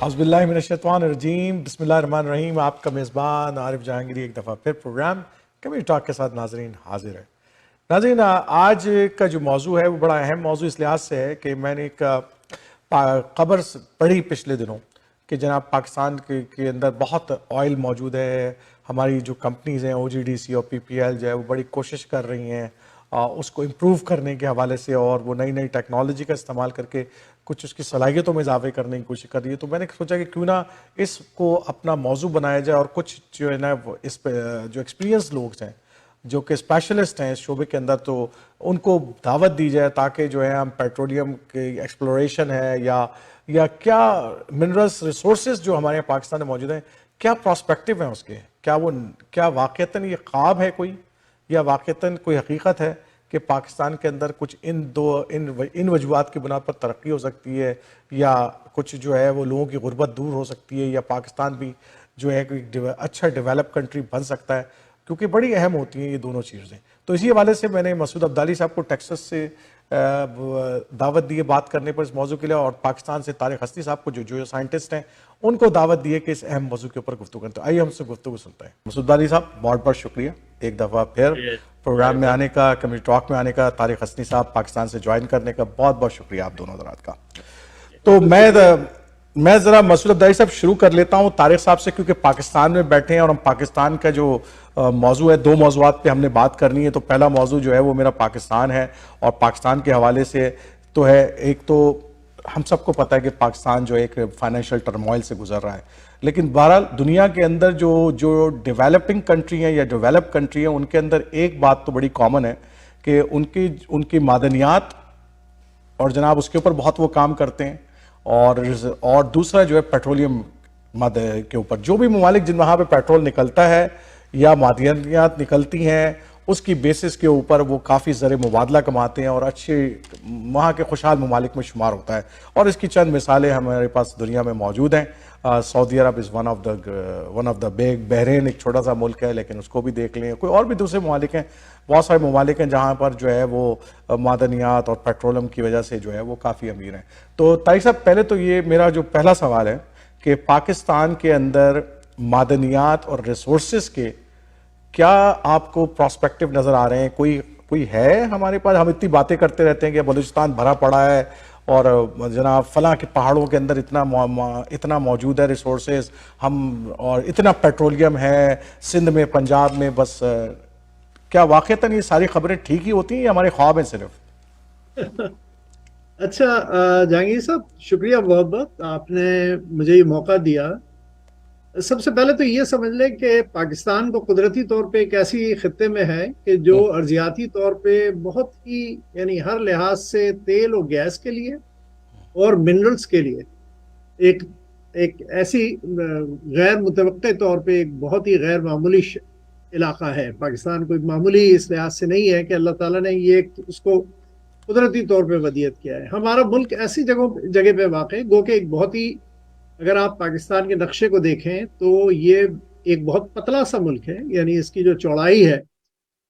اعوذ باللہ من الشیطان الرجیم، بسم اللہ الرحمن الرحیم۔ آپ کا میزبان عارف جہانگیری ایک دفعہ پھر پروگرام کمیونٹی ٹاک کے ساتھ ناظرین حاضر ہے۔ ناظرین، آج کا جو موضوع ہے وہ بڑا اہم موضوع اس لحاظ سے ہے کہ میں نے ایک خبر پڑھی پچھلے دنوں کہ جناب پاکستان کے اندر بہت آئل موجود ہے۔ ہماری جو کمپنیز ہیں OGDC اور PPL جو ہے وہ بڑی کوشش کر رہی ہیں اس کو امپروو کرنے کے حوالے سے، اور وہ نئی نئی ٹیکنالوجی کا استعمال کر کے کچھ اس کی صلاحیتوں میں اضافے کرنے کی کوشش کر رہی ہے۔ تو میں نے سوچا کہ کیوں نہ اس کو اپنا موضوع بنایا جائے اور کچھ جو ہے نا اس پہ جو ایکسپیرینس لوگ ہیں جو کہ اسپیشلسٹ ہیں اس شعبے کے اندر، تو ان کو دعوت دی جائے تاکہ جو ہے ہم پیٹرولیم کی ایکسپلوریشن ہے یا کیا منرلس ریسورسز جو ہمارے یہاں پاکستان میں موجود ہیں، کیا پراسپیکٹیو ہیں اس کے، کیا واقعتاً یہ خواب ہے کوئی، یا واقعتاً کوئی حقیقت ہے کہ پاکستان کے اندر کچھ ان وجوہات کی بنا پر ترقی ہو سکتی ہے، یا کچھ جو ہے وہ لوگوں کی غربت دور ہو سکتی ہے، یا پاکستان بھی جو ہے کوئی اچھا ڈیولپ کنٹری بن سکتا ہے، کیونکہ بڑی اہم ہوتی ہیں یہ دونوں چیزیں۔ تو اسی حوالے سے میں نے مسعود عبدالی صاحب کو ٹیکساس سے دعوت دی ہے بات کرنے پر اس موضوع کے لیے، اور پاکستان سے طارق حسنی صاحب کو جو سائنٹسٹ ہیں ان کو دعوت دی ہے کہ اس اہم موضوع کے اوپر گفتگو کریں۔ تو آئیے ہم سے گفتگو سنتے ہیں۔ مسعود عبدالی صاحب، بہت بہت شکریہ ایک دفعہ پھر پروگرام میں آنے کا، کمیونٹی ٹاک میں آنے کا، طارق حسنی صاحب پاکستان سے جوائن کرنے کا، بہت بہت شکریہ آپ دونوں حضرات کا۔ تو میں ذرا مسعود عبدالی صاحب شروع کر لیتا ہوں طارق صاحب سے، کیونکہ پاکستان میں بیٹھے ہیں اور ہم پاکستان کا جو موضوع ہے، دو موضوعات پہ ہم نے بات کرنی ہے۔ تو پہلا موضوع جو ہے وہ میرا پاکستان ہے، اور پاکستان کے حوالے سے تو ہے، ایک تو ہم سب کو پتہ ہے کہ پاکستان جو ایک فائنینشیل ٹرموائل سے گزر رہا ہے، لیکن بہرحال دنیا کے اندر جو ڈیولپنگ کنٹری ہیں یا ڈیولپ کنٹری ہیں، ان کے اندر ایک بات تو بڑی کامن ہے کہ ان کی معدنیات، اور جناب اس کے اوپر بہت وہ کام کرتے ہیں، اور دوسرا جو ہے پیٹرولیم کے اوپر، جو بھی ممالک جن وہاں پہ پیٹرول نکلتا ہے یا معدنیات نکلتی ہیں، اس کی بیسس کے اوپر وہ کافی زر مبادلہ کماتے ہیں اور اچھے وہاں کے خوشحال ممالک میں شمار ہوتا ہے۔ اور اس کی چند مثالیں ہمارے پاس دنیا میں موجود ہیں۔ سعودی عرب is one of the big, بحرین ایک چھوٹا سا ملک ہے لیکن اس کو بھی دیکھ لیں، کوئی اور بھی دوسرے ممالک ہیں، بہت سارے ممالک ہیں جہاں پر جو ہے وہ معدنیات اور پیٹرولیم کی وجہ سے جو ہے وہ کافی امیر ہیں۔ تو طارق صاحب، پہلے تو یہ میرا جو پہلا سوال ہے کہ پاکستان کے اندر معدنیات اور ریسورسز کے کیا آپ کو پراسپیکٹیو نظر آ رہے ہیں؟ کوئی ہے ہمارے پاس؟ ہم اتنی باتیں کرتے رہتے ہیں کہ بلوچستان بھرا پڑا ہے، اور جناب فلاں کے پہاڑوں کے اندر اتنا موجود ہے ریسورسز، اور اتنا پیٹرولیم ہے سندھ میں، پنجاب میں، بس کیا واقعتاً یہ ساری خبریں ٹھیک ہی ہوتی ہیں یا ہمارے خواب ہیں صرف؟ اچھا، جہانگیر صاحب شکریہ بہت بہت، آپ نے مجھے یہ موقع دیا۔ سب سے پہلے تو یہ سمجھ لیں کہ پاکستان کو قدرتی طور پہ ایک ایسی خطے میں ہے کہ جو ارضیاتی طور پہ بہت ہی، یعنی ہر لحاظ سے تیل اور گیس کے لیے اور منرلز کے لیے ایک ایسی غیر متوقع طور پہ ایک بہت ہی غیر معمولی علاقہ ہے۔ پاکستان کوئی معمولی اس لحاظ سے نہیں ہے کہ اللہ تعالیٰ نے یہ اس کو قدرتی طور پہ ودیعت کیا ہے۔ ہمارا ملک ایسی جگہ پہ واقع ہے، گو کہ ایک بہت ہی، اگر آپ پاکستان کے نقشے کو دیکھیں تو یہ ایک بہت پتلا سا ملک ہے، یعنی اس کی جو چوڑائی ہے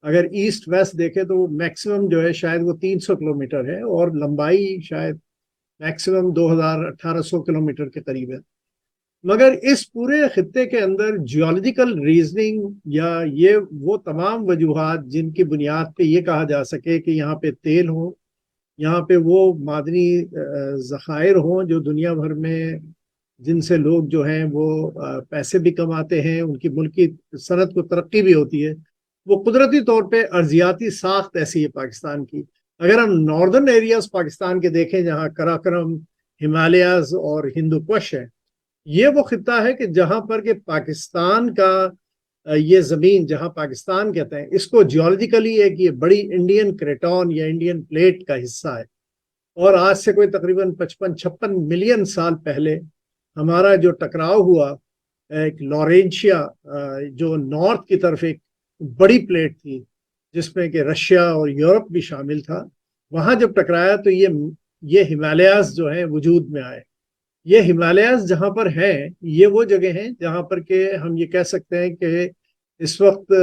اگر ایسٹ ویسٹ دیکھیں تو وہ میکسیمم جو ہے شاید وہ 300 کلومیٹر ہے، اور لمبائی شاید میکسیمم 2800 کلومیٹر کے قریب ہے۔ مگر اس پورے خطے کے اندر جیولوجیکل ریزننگ یا یہ وہ تمام وجوہات جن کی بنیاد پہ یہ کہا جا سکے کہ یہاں پہ تیل ہو، یہاں پہ وہ معدنی ذخائر ہوں جو دنیا بھر میں، جن سے لوگ جو ہیں وہ پیسے بھی کماتے ہیں، ان کی ملکی صنعت کو ترقی بھی ہوتی ہے، وہ قدرتی طور پہ ارضیاتی ساخت ایسی ہے پاکستان کی۔ اگر ہم ناردرن ایریاز پاکستان کے دیکھیں جہاں کراکرم، ہمالیاز اور ہندو کش ہے، یہ وہ خطہ ہے کہ جہاں پر کہ پاکستان کا یہ زمین جہاں پاکستان کہتے ہیں اس کو جیولوجیکلی ایک یہ بڑی انڈین کریٹون یا انڈین پلیٹ کا حصہ ہے، اور آج سے کوئی تقریباً 55-56 ملین سال پہلے ہمارا جو ٹکراؤ ہوا ایک لورینشیا جو نارتھ کی طرف ایک بڑی پلیٹ تھی جس میں کہ رشیا اور یورپ بھی شامل تھا، وہاں جب ٹکرایا تو یہ ہمالیاز جو ہیں وجود میں آئے۔ یہ ہمالیاز جہاں پر ہیں یہ وہ جگہ ہیں جہاں پر کہ ہم یہ کہہ سکتے ہیں کہ اس وقت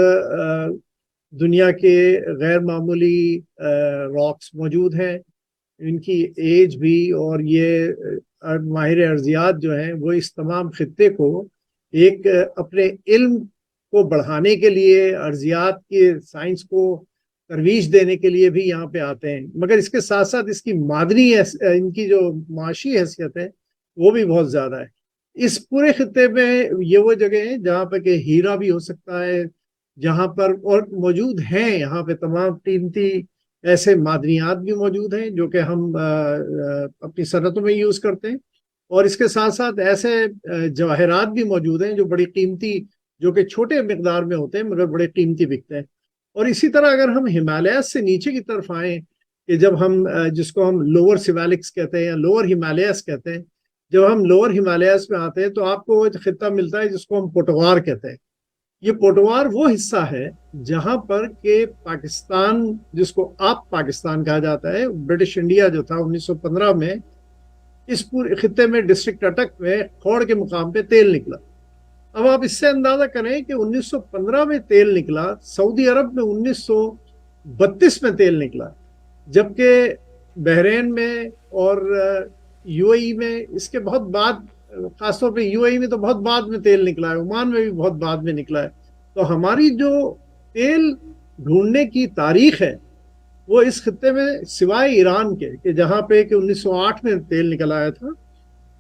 دنیا کے غیر معمولی راکس موجود ہیں، ان کی ایج بھی، اور یہ ماہر ارضیات جو ہیں وہ اس تمام خطے کو ایک اپنے علم کو بڑھانے کے لیے، ارضیات کے سائنس کو ترویج دینے کے لیے بھی یہاں پہ آتے ہیں، مگر اس کے ساتھ ساتھ اس کی معدنی ان کی جو معاشی حیثیت ہے وہ بھی بہت زیادہ ہے۔ اس پورے خطے میں یہ وہ جگہ ہیں جہاں پہ کہ ہیرا بھی ہو سکتا ہے، جہاں پر اور موجود ہیں یہاں پہ تمام قیمتی ایسے معدنیات بھی موجود ہیں جو کہ ہم اپنی صنعتوں میں یوز کرتے ہیں، اور اس کے ساتھ ساتھ ایسے جواہرات بھی موجود ہیں جو بڑی قیمتی، جو کہ چھوٹے مقدار میں ہوتے ہیں مگر بڑے قیمتی بکتے ہیں۔ اور اسی طرح اگر ہم ہمالیاز سے نیچے کی طرف آئیں، کہ جب ہم جس کو ہم لوور سیوالکس کہتے ہیں یا لوور ہمالیاز کہتے ہیں، جب ہم لوور ہمالیاز میں آتے ہیں تو آپ کو ایک خطہ ملتا ہے جس کو ہم پوٹوار کہتے ہیں۔ یہ پوٹوار وہ حصہ ہے جہاں پر کہ پاکستان، جس کو آپ پاکستان کہا جاتا ہے، برٹش انڈیا جو تھا 1915 میں، اس پورے خطے میں ڈسٹرکٹ اٹک میں کھوڑ کے مقام پہ تیل نکلا۔ اب آپ اس سے اندازہ کریں کہ 1915 میں تیل نکلا، سعودی عرب میں 1932 میں تیل نکلا، جبکہ بحرین میں اور یو اے ای میں اس کے بہت بعد، خاص طور پہ یو اے ای میں تو بہت بعد میں تیل نکلا ہے، عمان میں بھی بہت بعد میں نکلا ہے۔ تو ہماری جو تیل ڈھونڈنے کی تاریخ ہے وہ اس خطے میں سوائے ایران کے، کہ جہاں پہ کہ 1908 میں تیل نکل آیا تھا،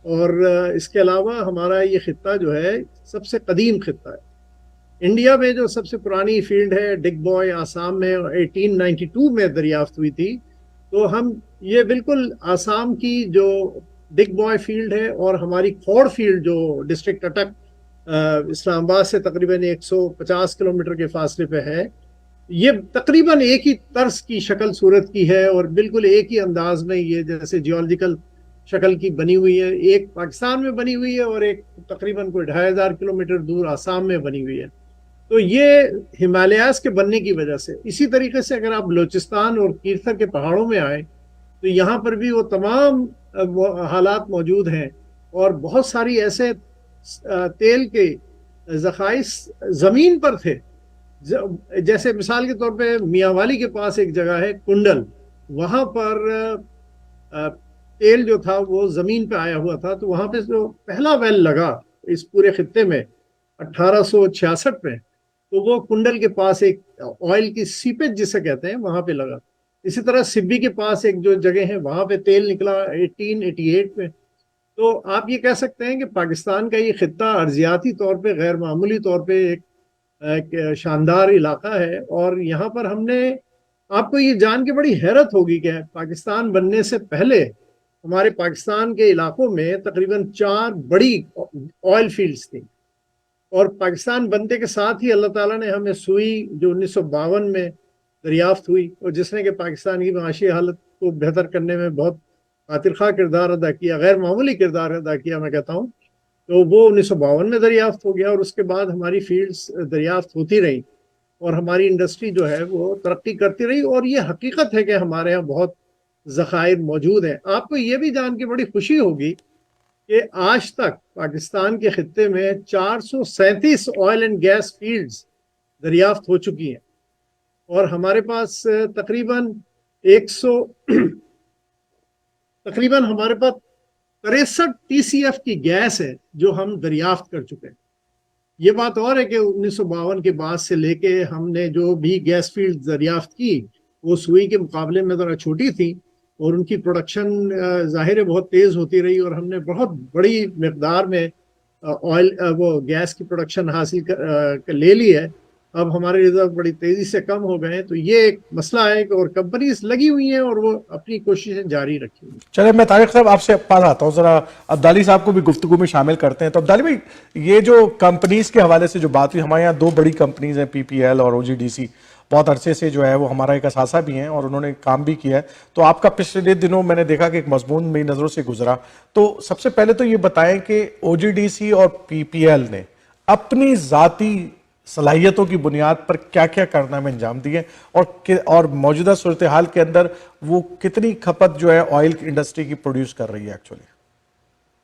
اور اس کے علاوہ ہمارا یہ خطہ جو ہے سب سے قدیم خطہ ہے۔ انڈیا میں جو سب سے پرانی فیلڈ ہے ڈگ بوائے، آسام میں 1892 میں دریافت ہوئی تھی، تو ہم یہ بالکل آسام کی جو ڈگ بوائے فیلڈ ہے اور ہماری کھوڑ فیلڈ جو ڈسٹرکٹ اٹک اسلام آباد سے تقریباً 150 کلومیٹر کے فاصلے پہ ہے، یہ تقریباً ایک ہی طرز کی شکل صورت کی ہے، اور بالکل ایک ہی انداز میں یہ جیسے جیولوجیکل شکل کی بنی ہوئی ہے۔ ایک پاکستان میں بنی ہوئی ہے اور ایک تقریباً کوئی 2500 کلومیٹر دور آسام میں بنی ہوئی ہے۔ تو یہ ہمالیاز کے بننے کی وجہ سے۔ اسی طریقے سے اگر آپ بلوچستان اور کیرتھر کے پہاڑوں میں آئیں تو یہاں پر بھی وہ تمام حالات موجود ہیں، اور بہت ساری ایسے تیل کے ذخائر زمین پر تھے، جیسے مثال کے طور پہ میاں والی کے پاس ایک جگہ ہے کنڈل، وہاں پر تیل جو تھا وہ زمین پہ آیا ہوا تھا، تو وہاں پہ جو پہلا ویل لگا اس پورے خطے میں 1866 میں، تو وہ کنڈل کے پاس ایک آئل کی سیپیج جسے کہتے ہیں وہاں پہ لگا۔ اسی طرح سبی کے پاس ایک جو جگہ ہے وہاں پہ تیل نکلا 1888 میں۔ تو آپ یہ کہہ سکتے ہیں کہ پاکستان کا یہ خطہ ارضیاتی طور پہ غیر معمولی طور پہ ایک شاندار علاقہ ہے، اور یہاں پر ہم نے، آپ کو یہ جان کے بڑی حیرت ہوگی کہ پاکستان بننے سے پہلے ہمارے پاکستان کے علاقوں میں تقریباً 4 بڑی آئل فیلڈز تھیں، اور پاکستان بنتے کے ساتھ ہی اللہ تعالیٰ نے ہمیں سوئی جو 1952 میں دریافت ہوئی، اور جس نے کہ پاکستان کی معاشی حالت کو بہتر کرنے میں بہت خاطر خواہ کردار ادا کیا، غیر معمولی کردار ادا کیا میں کہتا ہوں، تو وہ 1952 میں دریافت ہو گیا، اور اس کے بعد ہماری فیلڈز دریافت ہوتی رہی، اور ہماری انڈسٹری جو ہے وہ ترقی کرتی رہی، اور یہ حقیقت ہے کہ ہمارے یہاں بہت ذخائر موجود ہیں۔ آپ کو یہ بھی جان کے بڑی خوشی ہوگی کہ آج تک پاکستان کے خطے میں 437 آئل اینڈ گیس فیلڈز دریافت ہو چکی ہیں، اور ہمارے پاس تقریباً ہمارے پاس 63 ٹی سی ایف کی گیس ہے جو ہم دریافت کر چکے ہیں۔ یہ بات اور ہے کہ 1952 کے بعد سے لے کے ہم نے جو بھی گیس فیلڈ دریافت کی وہ سوئی کے مقابلے میں ذرا چھوٹی تھی، اور ان کی پروڈکشن ظاہر ہے بہت تیز ہوتی رہی، اور ہم نے بہت بڑی مقدار میں آئل وہ گیس کی پروڈکشن حاصل لے لی ہے۔ اب ہمارے ریزرو بڑی تیزی سے کم ہو گئے ہیں، تو یہ ایک مسئلہ ہے کہ اور کمپنیز لگی ہوئی ہیں اور وہ اپنی کوششیں جاری رکھی ہوئی ہیں۔ چلے میں طارق صاحب آپ سے پاس آتا ہوں، ذرا عبدالی صاحب کو بھی گفتگو میں شامل کرتے ہیں۔ تو عبدالی بھائی، یہ جو کمپنیز کے حوالے سے جو بات ہوئی، ہمارے یہاں 2 بڑی کمپنیز ہیں، پی پی ایل اور او جی ڈی سی، بہت عرصے سے جو ہے وہ ہمارا ایک اثاثہ بھی ہیں اور انہوں نے کام بھی کیا ہے۔ تو آپ کا پچھلے دنوں میں نے دیکھا کہ ایک مضمون میری نظروں سے گزرا، تو سب سے پہلے تو یہ بتائیں کہ او جی ڈی سی اور پی پی ایل نے اپنی ذاتی صلاحیتوں کی بنیاد پر کیا کیا کارنامے انجام دیے، اور موجودہ صورتحال کے اندر وہ کتنی کھپت جو ہے آئل انڈسٹری کی پروڈیوس کر رہی ہے ایکچولی؟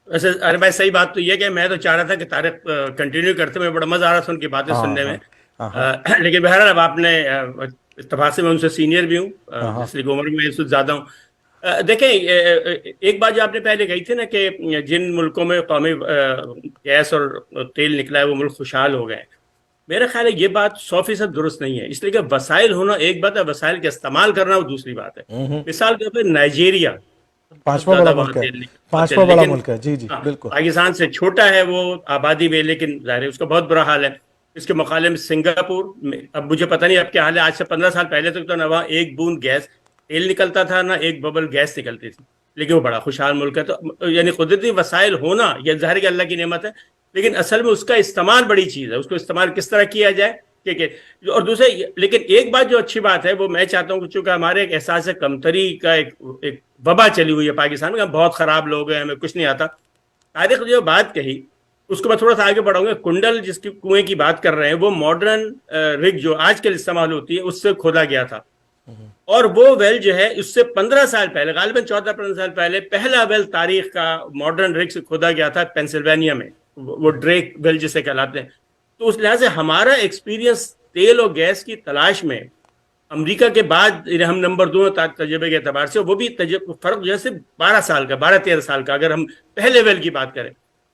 ویسے ارے بھائی صحیح بات تو یہ کہ میں تو چاہ رہا تھا کہ طارق کنٹینیو کرتے، میں بڑا مزہ آ رہا تھا ان کی باتیں سننے میں، لیکن بہرحال اب آپ نے اتفاق سے میں ان سے سینئر بھی ہوں، اس لیے عمر میں اس سے زیادہ ہوں، دیکھیں ایک بات جو آپ نے پہلے کہی تھی نا کہ جن ملکوں میں قومی گیس اور تیل نکلا ہے وہ ملک خوشحال ہو گئے. میرا خیال ہے یہ بات 100% درست نہیں ہے، اس لیے کہ وسائل ہونا ایک بات ہے، وسائل کا استعمال کرنا وہ دوسری بات ہے. مثال کے طور پہ نائجیریا بہت پانچواں بڑا زیادہ وہاں ملک ہے، تیل نکلتا ہے، پانچواں بڑا لیکن ملک ہے، جی جی بالکل. پاکستان سے چھوٹا ہے وہ آبادی میں، لیکن ظاہر ہے اس کا بہت برا حال ہے. اس کے مقابلے میں سنگاپور میں، اب مجھے پتہ نہیں اب کیا حال ہے، آج سے 15 سال پہلے تک تو نہ وہاں ایک بوند گیس تیل نکلتا تھا نہ ایک ببل گیس نکلتی تھی، لیکن وہ بڑا خوشحال ملک ہے. تو یعنی قدرتی وسائل ہونا یہ ظاہر کہ اللہ کی نعمت ہے، لیکن اصل میں اس کا استعمال بڑی چیز ہے. اس کو استعمال کس طرح کیا جائے ٹھیک ہے. اور دوسرے لیکن ایک بات جو اچھی بات ہے وہ میں چاہتا ہوں کہ چونکہ ہمارے ایک احساس کمتری کا ایک وبا چلی ہوئی ہے پاکستان میں، ہم بہت خراب لوگ ہیں، ہمیں کچھ نہیں آتا. تاریخ جو بات کہی اس کو میں تھوڑا سا آگے بڑھاؤں گا. کنڈل جس کی کنویں کی بات کر رہے ہیں وہ ماڈرن رگ جو آج کل استعمال ہوتی ہے اس سے کھودا گیا تھا، اور وہ ویل جو ہے اس سے 15 سال پہلے، غالباً 14-15 سال پہلے پہلا ویل تاریخ کا ماڈرن رگ سے کھودا گیا تھا پینسلوینیا میں، وہ ڈریک ویل جسے کہلاتے ہیں. تو اس لحاظ سے ہمارا ایکسپیرینس تیل اور گیس کی تلاش میں امریکہ کے بعد ہم نمبر 2 تجربے کے اعتبار سے، وہ بھی فرق جو ہے صرف 12 سال کا، 12-13 سال کا، اگر ہم پہلے ویل کی بات کریں.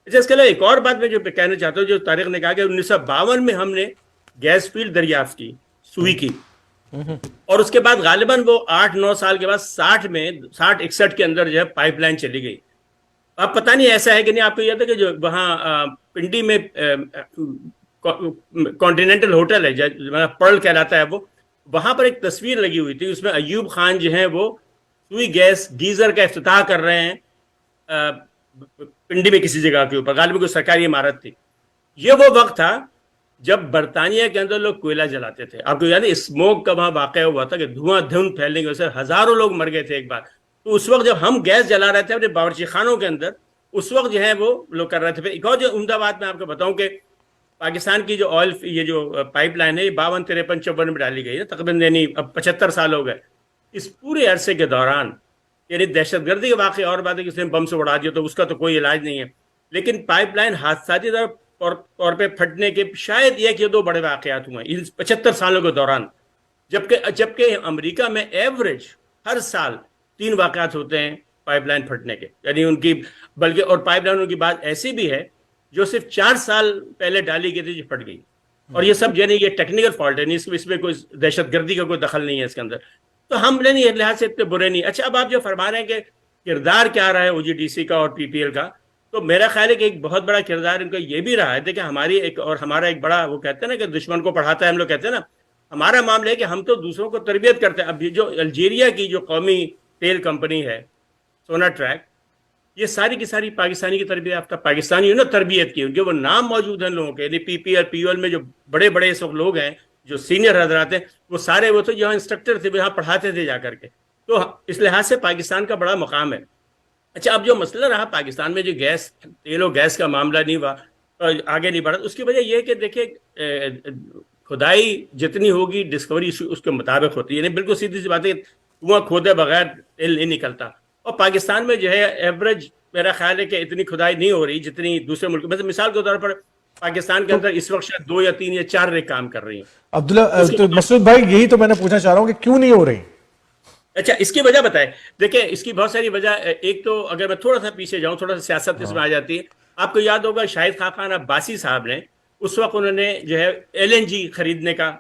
اس کے علاوہ ایک اور بات میں جو کہنا چاہتا ہوں، جو تاریخ نے کہا کہ 1952 میں ہم نے گیس فیلڈ دریافت کی سوئی کی، اور اس کے بعد غالباً وہ 8-9 سال کے بعد 60-61 کے اندر جو ہے پائپ لائن چلی گئی. اب پتہ نہیں ایسا ہے کہ نہیں، آپ کو یاد ہے کہ جو وہاں پنڈی میں کانٹیننٹل ہوٹل ہے پرل کہلاتا ہے، وہ وہاں پر ایک تصویر لگی ہوئی تھی، اس میں ایوب خان جو ہیں وہ سوئی گیس گیزر کا افتتاح کر رہے ہیں پنڈی میں کسی جگہ کے اوپر، غالباً کوئی سرکاری عمارت تھی. یہ وہ وقت تھا جب برطانیہ کے اندر لوگ کوئلہ جلاتے تھے. آپ کو یاد ہے اسموک کا وہاں واقعہ ہوا تھا کہ دھواں دھند پھیلنے کی وجہ سے ہزاروں لوگ مر گئے تھے ایک بار. تو اس وقت جب ہم گیس جلا رہے تھے اپنے باورچی خانوں کے اندر، اس وقت جو ہے وہ لوگ کر رہے تھے. ایک اور جو عمدہ بات میں آپ کو بتاؤں کہ پاکستان کی جو آئل یہ جو پائپ لائن ہے یہ 52, 53, 54 میں ڈالی گئی ہے، تقریباً یعنی اب 75 سال ہو گئے. اس پورے عرصے کے دوران یعنی دہشت گردی کے واقعے اور بات ہے کہ اس نے بم سے اڑا دیا تو اس کا تو کوئی علاج نہیں ہے، لیکن پائپ لائن حادثاتی طور پہ پھٹنے کے شاید 1 یا 2 بڑے واقعات ہوئے ہیں ان 75 سالوں کے دوران، جبکہ امریکہ میں ایوریج ہر سال 3 واقعات ہوتے ہیں پائپ لائن پھٹنے کے. یعنی ان کی بلکہ اور پائپ لائن کی بات ایسی بھی ہے جو صرف 4 سال پہلے ڈالی گئی تھی جو پھٹ گئی، اور یہ سب یعنی یہ ٹیکنیکل فالٹ ہے، اس میں کوئی دہشت گردی کا کوئی دخل نہیں ہے اس کے اندر. تو ہم نہیں لحاظ سے اتنے برے نہیں. اچھا اب آپ جو فرما رہے ہیں کہ کردار کیا رہا ہے او جی ڈی سی کا اور پی پی ایل کا، تو میرا خیال ہے کہ ایک بہت بڑا کردار ان کا یہ بھی رہا ہے. دیکھیں ہمارا ایک بڑا وہ کہتے ہیں نا کہ دشمن کو پڑھاتا ہے، ہم لوگ کہتے ہیں نا، ہمارا معاملہ ہے کہ ہم تو دوسروں کو تربیت کرتے ہیں. اب جو الجیریا کی جو قومی تیل کمپنی ہے سونا ٹریک، یہ ساری کی ساری پاکستانی کی تربیت یافتہ پاکستانیوں نے تربیت کی. ان کے وہ نام موجود ہیں لوگوں کے، یعنی پی P L P O L میں جو بڑے بڑے اس وقت لوگ ہیں جو سینئر حضرات ہیں وہ سارے وہ تو جہاں انسٹرکٹر تھے وہاں پڑھاتے تھے جا کر کے. تو اس لحاظ سے پاکستان کا بڑا مقام ہے. اچھا اب جو مسئلہ رہا پاکستان میں جو تیل و گیس کا معاملہ نہیں ہوا، آگے نہیں بڑھا، اس کی وجہ یہ ہے کہ دیکھیں کھدائی جتنی ہوگی ڈسکوری اس کے مطابق ہوتی ہے. یعنی بالکل سیدھی سی بات ہے، کنواں کھودے بغیر تیل نہیں نکلتا. اور پاکستان میں جو ہے ایوریج میرا خیال ہے کہ اتنی کھدائی نہیں ہو رہی جتنی دوسرے ملک میں. مثال کے طور پر پاکستان کے اندر اس وقت شاید 2 یا 3 یا 4 ریک کام کر رہی ہیں. عبداللہ مسعود بھائی یہی تو میں نے پوچھنا چاہ رہا ہوں کہ کیوں نہیں ہو رہی؟ اچھا اس کی وجہ بتائیں. دیکھیں اس کی بہت ساری وجہ. ایک تو اگر میں تھوڑا سا پیچھے جاؤں، تھوڑا سا سیاست اس میں آ جاتی ہے. آپ کو یاد ہوگا شاہد خاقان عباسی صاحب نے اس وقت انہوں نے جو ہے ایل این جی خریدنے کا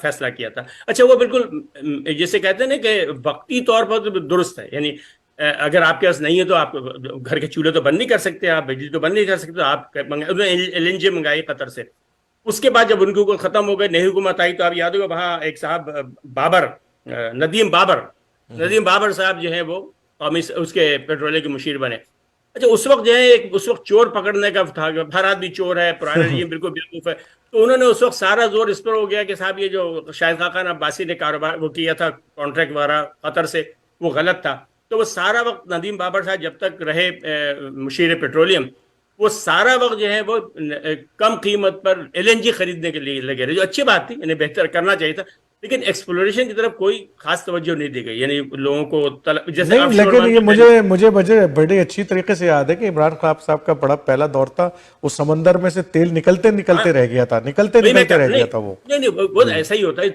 فیصلہ کیا تھا. اچھا وہ بالکل جسے کہتے ہیں نا کہ وقتی طور پر درست ہے، یعنی اگر آپ کے پاس نہیں ہے تو آپ گھر کے چولہے تو بند نہیں کر سکتے، آپ بجلی تو بند نہیں کر سکتے، تو آپ ایل این جی منگائی قطر سے. اس کے بعد جب ان کی حکومت ختم ہو گئی، نئی حکومت آئی، تو آپ یاد ہوگا وہاں ایک صاحب ندیم بابر صاحب جو ہیں وہ قومی اس کے پیٹرولیم کے مشیر بنے. اچھا اس وقت جو ہے اس وقت چور پکڑنے کا تھا، ہر آدمی چور ہے، پرانا رجیم بالکل بیوقوف ہے. تو انہوں نے اس وقت سارا زور اس پر ہو گیا کہ صاحب یہ جو شاہد خاقان عباسی نے کاروبار وہ کیا تھا کانٹریکٹ وغیرہ قطر سے، وہ غلط تھا. تو وہ سارا وقت ندیم بابر صاحب جب تک رہے مشیر پیٹرولیم، وہ سارا وقت جو ہے وہ کم قیمت پر ایل این جی خریدنے کے لیے لگے رہے، جو اچھی بات تھی، انہیں بہتر کرنا چاہیے تھا. لیکن ایکسپلوریشن کی طرف کوئی خاص توجہ نہیں دی گئی. یعنی لوگوں کو جیسے نہیں، لیکن یہ مجھے بڑی اچھی طریقے سے یاد ہے کہ عمران خان صاحب کا بڑا پہلا دور تھا، اس سمندر میں سے تیل نکلتے رہ گیا تھا، نکلتے رہ گیا تھا. وہ نہیں وہ ایسا ہی ہوتا ہے.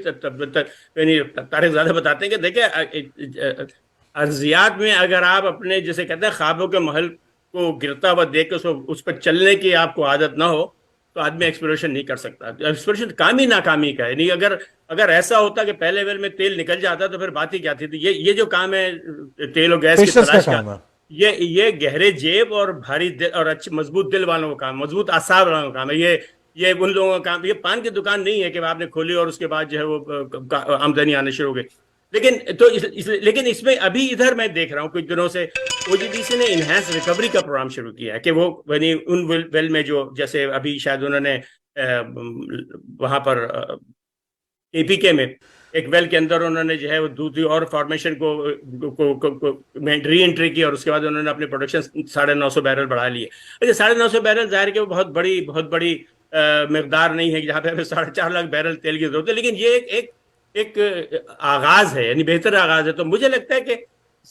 یعنی تاریخ زیادہ بتاتے ہیں کہ دیکھیں ارضیات میں اگر آپ اپنے جیسے کہتے ہیں خوابوں کے محل کو گرتا ہوا دیکھ کے اس پر چلنے کی آپ کو عادت نہ ہو تو آدمی ایکسپلوریشن نہیں کر سکتا. ایکسپلوریشن کام ہی ناکامی کا ہے. یعنی اگر ایسا ہوتا کہ پہلے ویل میں تیل نکل جاتا تو پھر بات ہی کیا تھی. یہ جو کام ہے تیل اور گیس کی تلاش کا, یہ گہرے جیب اور بھاری دل اور اچھے مضبوط دل والوں کا کام, مضبوط اعصاب والوں کا کام ہے. یہ ان لوگوں کا کام. یہ پان کی دکان نہیں ہے کہ آپ نے کھولی اور اس کے بعد جو ہے وہ آمدنی آنے شروع ہو گئی. لیکن اس میں ابھی ادھر میں دیکھ رہا ہوں کچھ دنوں سے OGDC نے انہینس ریکوری کا پروگرام شروع کیا ہے کہ وہ یعنی ان ویل میں جو جیسے ابھی شاید انہوں نے وہاں پر APK میں ایک ویل کے اندر انہوں نے جو ہے وہ دوسری اور فارمیشن کو ری انٹری کی اور اس کے بعد انہوں نے اپنی پروڈکشن 950 بیرل بڑھا لیے. 950 بیرل ظاہر کہ وہ بہت بڑی مقدار نہیں ہے جہاں پہ 4.5 لاکھ بیرل تیل کی ضرورت ہے, لیکن یہ ایک آغاز ہے, یعنی بہتر آغاز ہے. تو مجھے لگتا ہے کہ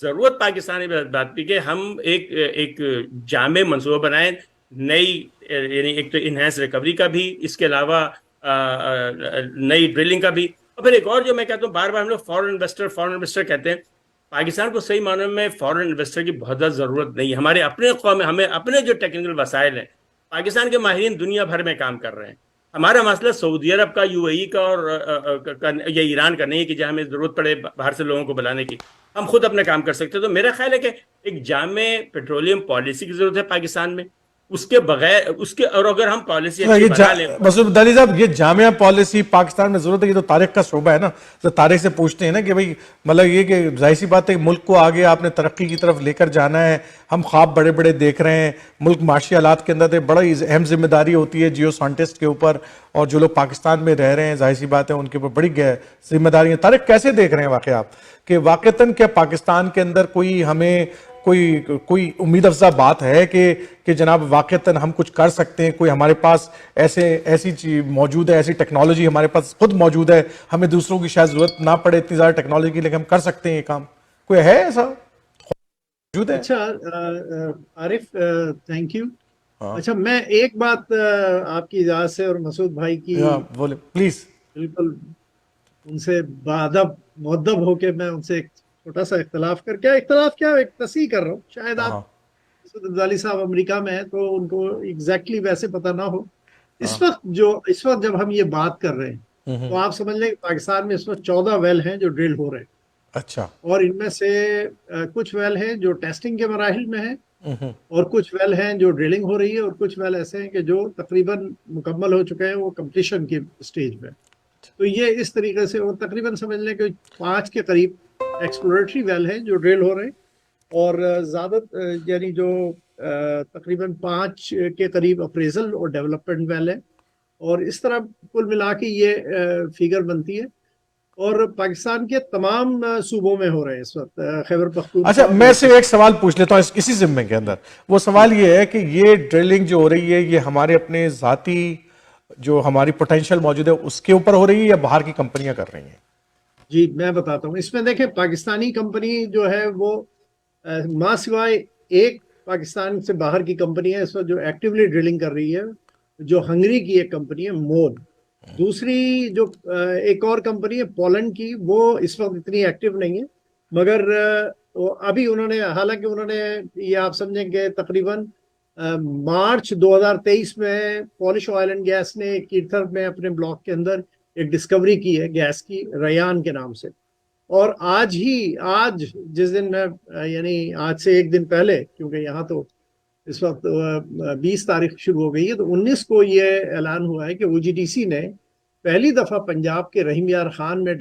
ضرورت پاکستانی بات کی کہ ہم ایک جامع منصوبہ بنائیں نئی, یعنی ایک تو انہینس ریکوری کا بھی, اس کے علاوہ نئی ڈرلنگ کا بھی, اور پھر ایک اور جو میں کہتا ہوں بار ہم لوگ فورن انویسٹر کہتے ہیں. پاکستان کو صحیح معنوں میں فورن انویسٹر کی بہت زیادہ ضرورت نہیں ہے. ہمارے اپنے قوم میں ہمیں اپنے جو ٹیکنیکل وسائل ہیں, پاکستان کے ماہرین دنیا بھر میں کام کر رہے ہیں. ہمارا مسئلہ سعودی عرب کا, UAE کا اور یا ایران کا نہیں ہے کہ جہاں ہمیں ضرورت پڑے باہر سے لوگوں کو بلانے کی. ہم خود اپنے کام کر سکتے. تو میرا خیال ہے کہ ایک جامع پیٹرولیم پالیسی کی ضرورت ہے پاکستان میں. اس کے بغیر اور اگر ہم پالیسی اچھی بنا لیں. مسعود عبدالی صاحب, یہ جامعہ پالیسی پاکستان میں ضرورت ہے, یہ تو تاریخ کا شعبہ ہے نا. تو تاریخ سے پوچھتے ہیں نا کہ بھئی مطلب یہ کہ ظاہر سی بات ہے ملک کو آگے آپ نے ترقی کی طرف لے کر جانا ہے. ہم خواب بڑے بڑے دیکھ رہے ہیں, ملک معاشی حالات کے اندر بڑی اہم ذمہ داری ہوتی ہے جیو سائنٹسٹ کے اوپر, اور جو لوگ پاکستان میں رہ رہے ہیں ظاہر سی بات ہے ان کے اوپر بڑی ذمہ داری ہے. طارق کیسے دیکھ رہے ہیں واقعہ آپ کہ واقعتاً کیا پاکستان کے اندر ہمیں کوئی امید افزا بات ہے کہ جناب واقعتاً ہم کچھ کر سکتے ہیں, کوئی ہمارے پاس ایسی چیز موجود ہے, ایسی ٹیکنالوجی ہمارے پاس خود موجود ہے, ہمیں دوسروں کی شاید ضرورت نہ پڑے اتنی زیادہ ٹیکنالوجی کی, لیکن ہم کر سکتے ہیں یہ کام, کوئی ہے ایسا موجود ہے؟ اچھا عارف تھینک یو. اچھا میں ایک بات آپ کی اجازت سے اور مسعود بھائی کی بولے پلیز. بالکل ان سے بادب مؤدب ہو کے میں ان سے ایک چھوٹا سا اختلاف ایک تصحیح کر رہا ہوں. شاید آپ مسعود عبدالی صاحب امریکہ میں ہیں تو ان کو ایگزیکٹلی ویسے پتہ نہ ہو. اس وقت جب ہم یہ بات کر رہے ہیں تو آپ سمجھ لیں کہ پاکستان میں اس وقت 14 ویل ہیں جو ڈرل ہو رہے ہیں. اچھا. اور ان میں سے کچھ ویل ہیں جو ٹیسٹنگ کے مراحل میں ہیں, اور کچھ ویل ہیں جو ڈرلنگ ہو رہی ہے, اور کچھ ویل ایسے ہیں کہ جو تقریباً مکمل ہو چکے ہیں, وہ کمپلیشن کی سٹیج میں. تو یہ اس طریقے سے, اور تقریباً سمجھ لیں کہ 5 کے قریب ایکسپلوریٹری ویل ہیں جو ڈرل ہو رہے ہیں, اور زیادہ یعنی جو تقریباً 5 کے قریب اپریزل اور ڈیولپمنٹ ویل ہے, اور اس طرح کل ملا کے یہ فگر بنتی ہے. اور پاکستان کے تمام صوبوں میں ہو رہے ہیں اس وقت, خیبر پختونخوا. اچھا میں سے ایک سوال پوچھ لیتا ہوں اسی ضمن کے اندر. وہ سوال یہ ہے کہ یہ ڈرلنگ جو ہو رہی ہے یہ ہمارے اپنے ذاتی جو ہماری پوٹینشیل موجود ہے اس کے اوپر ہو رہی ہے یا باہر کی کمپنیاں کر رہی ہیں؟ جی میں بتاتا ہوں. اس میں دیکھیں پاکستانی کمپنی جو ہے وہ ماں سوائے ایک پاکستان سے باہر کی کمپنی ہے اس وقت جو ایکٹیولی ڈرلنگ کر رہی ہے, جو ہنگری کی ایک کمپنی ہے مون. دوسری جو ایک اور کمپنی ہے پولینڈ کی, وہ اس وقت اتنی ایکٹیو نہیں ہے, مگر ابھی انہوں نے, حالانکہ انہوں نے یہ آپ سمجھیں کہ تقریباً مارچ 2023 میں پولش آئل اینڈ گیس نے کیرتھر میں اپنے بلاک کے اندر ایک ڈسکوری کی ہے گیس کی, ریان کے نام سے. اور آج جس دن میں یعنی آج سے ایک دن پہلے, کیونکہ یہاں تو اس وقت 20 تاریخ شروع ہو گئی ہے, تو 19 کو یہ اعلان ہوا ہے کہ OGDC نے پہلی دفعہ پنجاب کے رحیم یار خان میں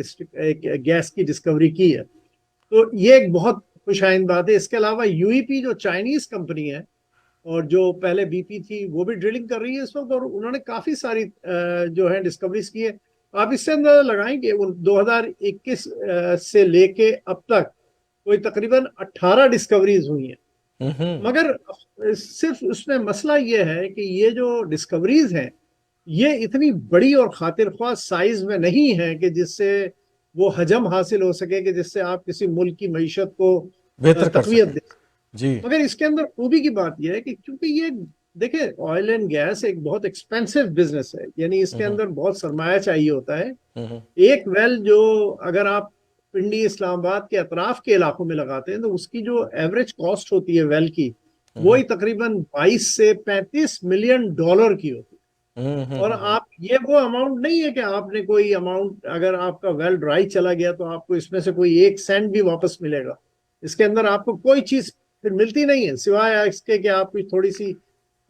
گیس کی ڈسکوری کی ہے. تو یہ ایک بہت خوش آئند بات ہے. اس کے علاوہ UEP جو چائنیز کمپنی ہے اور جو پہلے BP تھی, وہ بھی ڈرلنگ کر رہی ہے اس وقت, اور انہوں نے کافی ساری جو ہے ڈسکوریز کی ہے. آپ اس سے اندازہ لگائیں کہ 2021 سے لے کے اب تک کوئی تقریباً 18 ڈسکوریز ہوئی ہیں. مگر صرف اس میں مسئلہ یہ ہے کہ یہ جو ڈسکوریز ہیں یہ اتنی بڑی اور خاطر خواہ سائز میں نہیں ہے کہ جس سے وہ حجم حاصل ہو سکے کہ جس سے آپ کسی ملک کی معیشت کو تقویت دے. جی. مگر اس کے اندر خوبی کی بات یہ ہے کہ کیونکہ یہ دیکھیں آئل اینڈ گیس ایک بہت ایکسپینسو بزنس ہے, یعنی اس کے اندر بہت سرمایہ چاہیے ہوتا ہے. ایک ویل جو اگر آپ پنڈی اسلام آباد کے اطراف کے علاقوں میں لگاتے ہیں تو اس کی جو ایوریج کاسٹ ہوتی ہے ویل کی وہی تقریباً 22 سے 35 ملین ڈالر کی ہوتی ہے. اور آپ یہ وہ اماؤنٹ نہیں ہے کہ آپ نے کوئی اماؤنٹ اگر آپ کا ویل ڈرائی چلا گیا تو آپ کو اس میں سے کوئی 1 سینٹ بھی واپس ملے گا. اس کے اندر آپ کو کوئی چیز پھر ملتی نہیں ہے سوائے اس کے کہ آپ کچھ تھوڑی سی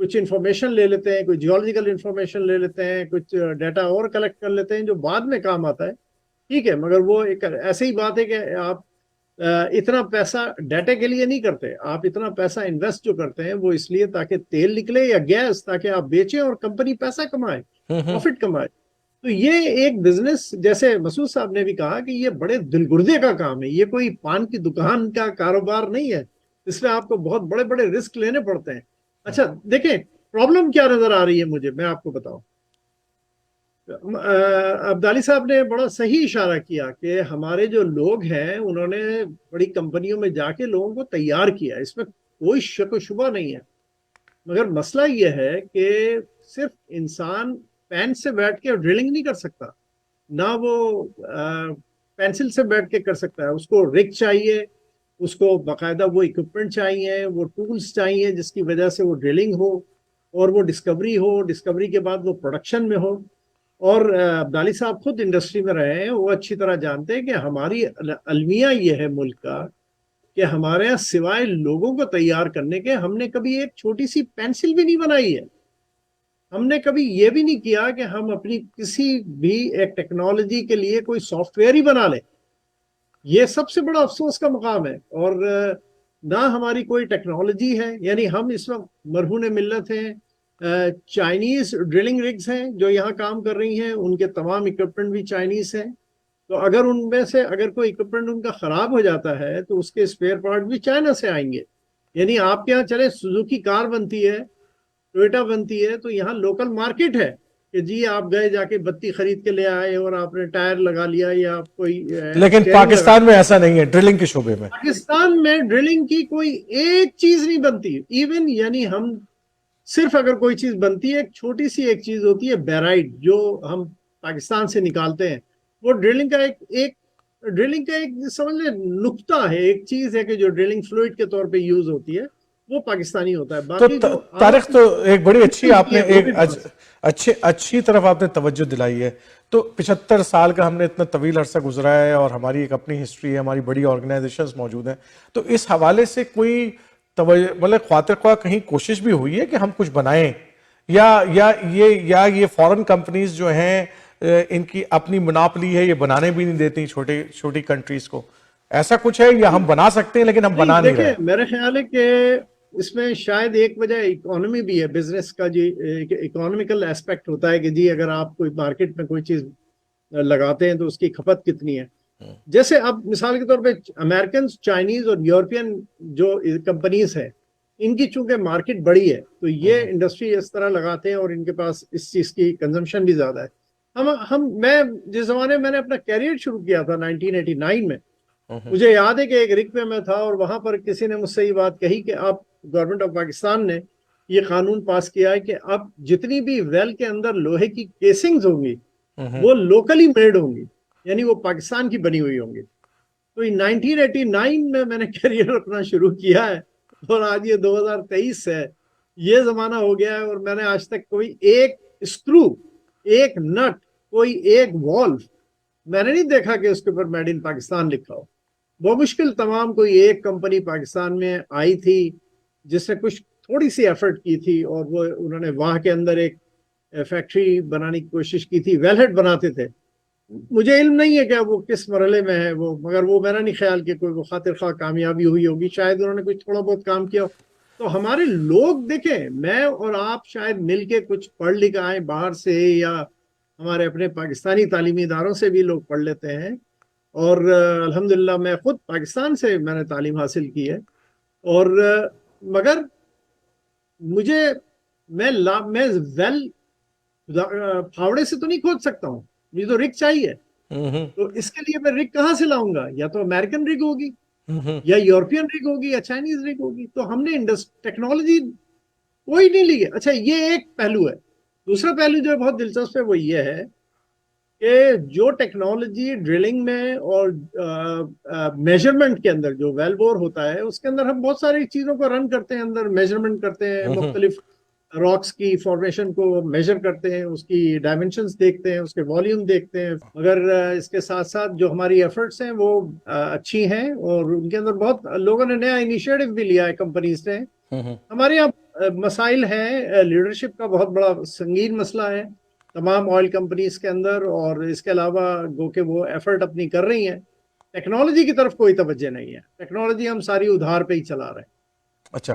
کچھ انفارمیشن لے لیتے ہیں, کوئی جیولوجیکل انفارمیشن لے لیتے ہیں, کچھ ڈیٹا اور کلیکٹ کر لیتے ہیں جو بعد میں کام آتا ہے. ٹھیک ہے, مگر وہ ایک ایسے ہی بات ہے کہ آپ اتنا پیسہ ڈیٹا کے لیے نہیں کرتے, آپ اتنا پیسہ انویسٹ جو کرتے ہیں وہ اس لیے تاکہ تیل نکلے یا گیس, تاکہ آپ بیچیں اور کمپنی پیسہ کمائے, پروفٹ کمائے. تو یہ ایک بزنس, جیسے مسعود صاحب نے بھی کہا کہ یہ بڑے دل گردے کا کام ہے, یہ کوئی پان کی دکان کا کاروبار نہیں ہے, اس میں آپ کو بہت بڑے بڑے رسک لینے پڑتے ہیں. اچھا دیکھیں پرابلم کیا نظر آ رہی ہے مجھے, میں آپ کو بتاؤں. عبدالی صاحب نے بڑا صحیح اشارہ کیا کہ ہمارے جو لوگ ہیں انہوں نے بڑی کمپنیوں میں جا کے لوگوں کو تیار کیا, اس میں کوئی شک و شبہ نہیں ہے. مگر مسئلہ یہ ہے کہ صرف انسان پین سے بیٹھ کے ڈرلنگ نہیں کر سکتا, نہ وہ پینسل سے بیٹھ کے کر سکتا ہے. اس کو رگ چاہیے, اس کو باقاعدہ وہ اکوپمنٹ چاہیے, وہ ٹولز چاہیے جس کی وجہ سے وہ ڈرلنگ ہو اور وہ ڈسکوری ہو, ڈسکوری کے بعد وہ پروڈکشن میں ہو. اور عبدالی صاحب خود انڈسٹری میں رہے ہیں, وہ اچھی طرح جانتے ہیں کہ ہماری المیہ یہ ہے ملک کا کہ ہمارے یہاں سوائے لوگوں کو تیار کرنے کے ہم نے کبھی ایک چھوٹی سی پینسل بھی نہیں بنائی ہے. ہم نے کبھی یہ بھی نہیں کیا کہ ہم اپنی کسی بھی ایک ٹیکنالوجی کے لیے کوئی سافٹ ویئر ہی بنا لیں. یہ سب سے بڑا افسوس کا مقام ہے. اور نہ ہماری کوئی ٹیکنالوجی ہے, یعنی ہم اس وقت مرہون ملت ہیں. چائنیز ڈرلنگ رگز ہیں جو یہاں کام کر رہی ہیں, ان کے تمام اکوپمنٹ بھی چائنیز ہیں. تو اگر ان میں سے اگر کوئی اکوپمنٹ ان کا خراب ہو جاتا ہے تو اس کے اسپیئر پارٹ بھی چائنا سے آئیں گے. یعنی آپ کے یہاں چلے سوزوکی کار بنتی ہے, ٹویوٹا بنتی ہے, تو یہاں لوکل مارکیٹ ہے کہ جی آپ گئے جا کے بتی خرید کے لے آئے اور آپ نے ٹائر لگا لیا یا آپ کوئی, لیکن پاکستان میں ایسا نہیں ہے. ڈرلنگ کے شعبے میں پاکستان میں ڈرلنگ کی کوئی ایک چیز نہیں بنتی ایون. یعنی ہم صرف اگر کوئی چیز بنتی ہے, ایک چھوٹی سی ایک چیز ہوتی ہے بیرائٹ جو ہم پاکستان سے نکالتے ہیں, وہ ڈرلنگ کا ایک سمجھ لیں نقطہ ہے, ایک چیز ہے کہ جو ڈرلنگ فلوئڈ کے طور پہ یوز ہوتی ہے, وہ پاکستانی ہوتا ہے. باقی تو تاریخ تو ایک بڑی اچھی آپ نے ایک اچھی طرف آپ نے توجہ دلائی ہے. تو 75 سال کا ہم نے اتنا طویل عرصہ گزرا ہے اور ہماری ایک اپنی ہسٹری ہے, ہماری بڑی آرگنائزیشنز موجود ہیں. تو اس حوالے سے کوئی مطلب خاطر خواہ کہیں کوشش بھی ہوئی ہے کہ ہم کچھ بنائیں, یا یہ فورن کمپنیز جو ہیں ان کی اپنی مناپلی ہے, یہ بنانے بھی نہیں دیتی چھوٹی کنٹریز کو, ایسا کچھ ہے یا ہم بنا سکتے ہیں لیکن ہم بنا نہیں رہے؟ میرے خیال ہے کہ اس میں شاید ایک وجہ اکانومی بھی ہے, بزنس کا جی اکانومیکل ایسپیکٹ ہوتا ہے کہ جی اگر آپ کوئی مارکیٹ میں کوئی چیز لگاتے ہیں تو اس کی کھپت کتنی ہے. جیسے اب مثال کے طور پہ امریکن, چائنیز اور یورپین جو کمپنیز ہیں, ان کی چونکہ مارکیٹ بڑی ہے تو یہ انڈسٹری اس طرح لگاتے ہیں اور ان کے پاس اس چیز کی کنزمپشن بھی زیادہ ہے. میں جس زمانے میں نے اپنا کیریئر شروع کیا تھا 1989 میں, مجھے یاد ہے کہ ایک رگ پہ میں تھا اور وہاں پر کسی نے مجھ سے یہ بات کہی کہ اب گورنمنٹ آف پاکستان نے یہ قانون پاس کیا ہے کہ اب جتنی بھی ویل کے اندر لوہے کی کیسنگز ہوں گی وہ لوکلی میڈ ہوں گی, یعنی وہ پاکستان کی بنی ہوئی ہوں گی. تو 1989 میں نے کیریئر اپنا شروع کیا ہے اور آج یہ 2023 ہے, یہ زمانہ ہو گیا ہے اور میں نے آج تک کوئی ایک اسکرو, ایک نٹ, کوئی ایک والو میں نے نہیں دیکھا کہ اس کے اوپر میڈ ان پاکستان لکھا ہو. بہت مشکل تمام کوئی ایک کمپنی پاکستان میں آئی تھی جس نے کچھ تھوڑی سی ایفرٹ کی تھی اور وہ انہوں نے وہاں کے اندر ایک فیکٹری بنانے کی کوشش کی تھی, ویل ہیڈ بناتے تھے. مجھے علم نہیں ہے کہ وہ کس مرحلے میں ہے وہ, مگر وہ میرا نہیں خیال کہ کوئی وہ خاطر خواہ کامیابی ہوئی ہوگی, شاید انہوں نے کچھ تھوڑا بہت کام کیا. تو ہمارے لوگ دیکھیں, میں اور آپ شاید مل کے کچھ پڑھ لکھ آئیں باہر سے یا ہمارے اپنے پاکستانی تعلیمی اداروں سے بھی لوگ پڑھ لیتے ہیں, اور الحمدللہ میں خود پاکستان سے میں نے تعلیم حاصل کی ہے. اور مگر میں ویل پھاوڑے سے تو نہیں کھود سکتا ہوں, مجھے تو رگ چاہیے. تو اس کے لیے میں رگ کہاں سے لاؤں گا؟ یا تو امریکن رگ ہوگی یا یورپین رگ ہوگی یا چائنیز رگ ہوگی. تو ہم نے ٹیکنالوجی کوئی نہیں لی ہے. اچھا یہ ایک پہلو ہے. دوسرا پہلو جو بہت دلچسپ ہے وہ یہ ہے کہ جو ٹیکنالوجی ڈرلنگ میں اور میجرمنٹ کے اندر جو ویل بور ہوتا ہے اس کے اندر ہم بہت ساری چیزوں کو رن کرتے ہیں، اندر میجرمنٹ کرتے ہیں، مختلف راکس کی فارمیشن کو میجر کرتے ہیں، اس کی ڈائمنشنز دیکھتے ہیں، اس کے والیوم دیکھتے ہیں، مگر اس کے ساتھ ساتھ جو ہماری ایفرٹس ہیں وہ اچھی ہیں اور ان کے اندر بہت لوگوں نے نیا انیشیٹو بھی لیا ہے کمپنیز نے۔ ہمارے یہاں مسائل ہیں، لیڈرشپ کا بہت بڑا سنگین مسئلہ ہے تمام آئل کمپنیز کے اندر، اور اس کے علاوہ گو کہ وہ ایفرٹ اپنی کر رہی ہیں، ٹیکنالوجی کی طرف کوئی توجہ نہیں ہے، ٹیکنالوجی ہم ساری ادھار پہ ہی چلا رہے ہیں۔ اچھا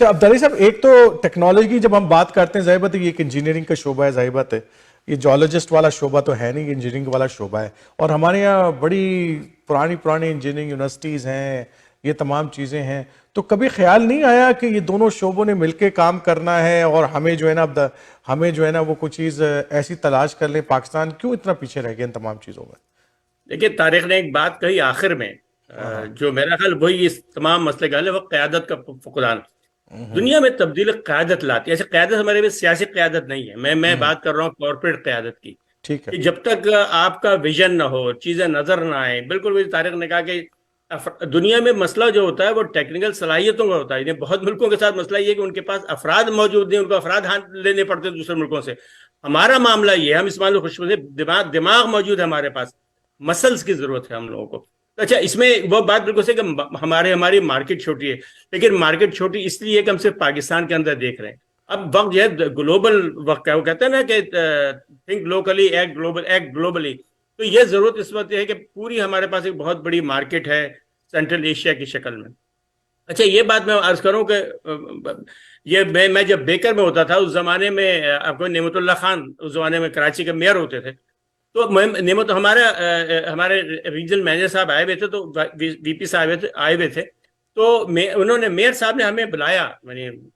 عبدالعزیز صاحب، ایک تو ٹیکنالوجی کی جب ہم بات کرتے ہیں، ظاہر بات ہے یہ ایک انجینئرنگ کا شعبہ ہے، ظاہر بات ہے یہ جیولوجسٹ والا شعبہ تو ہے نہیں، یہ انجینئرنگ والا شعبہ ہے، اور ہمارے یہاں بڑی پرانی انجینئرنگ یونیورسٹیز ہیں، یہ تمام چیزیں ہیں، تو کبھی خیال نہیں آیا کہ یہ دونوں شعبوں نے مل کے کام کرنا ہے اور ہمیں جو ہے نا وہ کوئی چیز ایسی تلاش کر لیں؟ پاکستان کیوں اتنا پیچھے رہ گیا ان تمام چیزوں میں؟ دیکھیے، طارق نے ایک بات کہی آخر میں جو میرا خیال وہی اس تمام مسئلے کا حل ہے، وہ قیادت کا فقدان۔ دنیا میں تبدیلی قیادت لاتی ہے، ایسے قیادت ہمارے میں سیاسی قیادت نہیں ہے، میں بات کر رہا ہوں کارپوریٹ قیادت کی، ٹھیک ہے، کہ جب تک آپ کا ویژن نہ ہو، چیزیں نظر نہ آئیں۔ بالکل وہی طارق نے کہا کہ دنیا میں مسئلہ جو ہوتا ہے وہ ٹیکنیکل صلاحیتوں کا ہوتا ہے۔ بہت ملکوں کے ساتھ مسئلہ یہ ہے کہ ان کے پاس افراد موجود ہیں، ان کو افراد ہاتھ لینے پڑتے ہیں دوسرے ملکوں سے۔ ہمارا معاملہ یہ ہے، ہم اس معاملے خوش دماغ موجود ہے ہمارے پاس، مسلز کی ضرورت ہے ہم لوگوں کو۔ اچھا، اس میں وہ بات بالکل صحیح کہ ہماری مارکیٹ چھوٹی ہے، لیکن مارکیٹ چھوٹی اس لیے کہ ہم صرف پاکستان کے اندر دیکھ رہے ہیں۔ اب وقت جو ہے گلوبل وقت ہے، وہ کہتے ہیں نا کہ تھنک لوکلی ایکٹ گلوبلی، تو یہ ضرورت اس وقت ہے کہ پوری ہمارے پاس ایک بہت بڑی مارکیٹ ہے سینٹرل ایشیا کی شکل میں۔ اچھا، یہ بات میں عرض کروں کہ یہ میں جب بیکر میں ہوتا تھا اس زمانے میں، آپ کو نعمت اللہ خان اس زمانے میں کراچی کے میئر ہوتے تھے، تو نعمت ہمارے ریجنل مینیجر صاحب آئے ہوئے تھے، تو وی پی صاحب آئے ہوئے تھے، تو انہوں نے میئر صاحب نے ہمیں بلایا،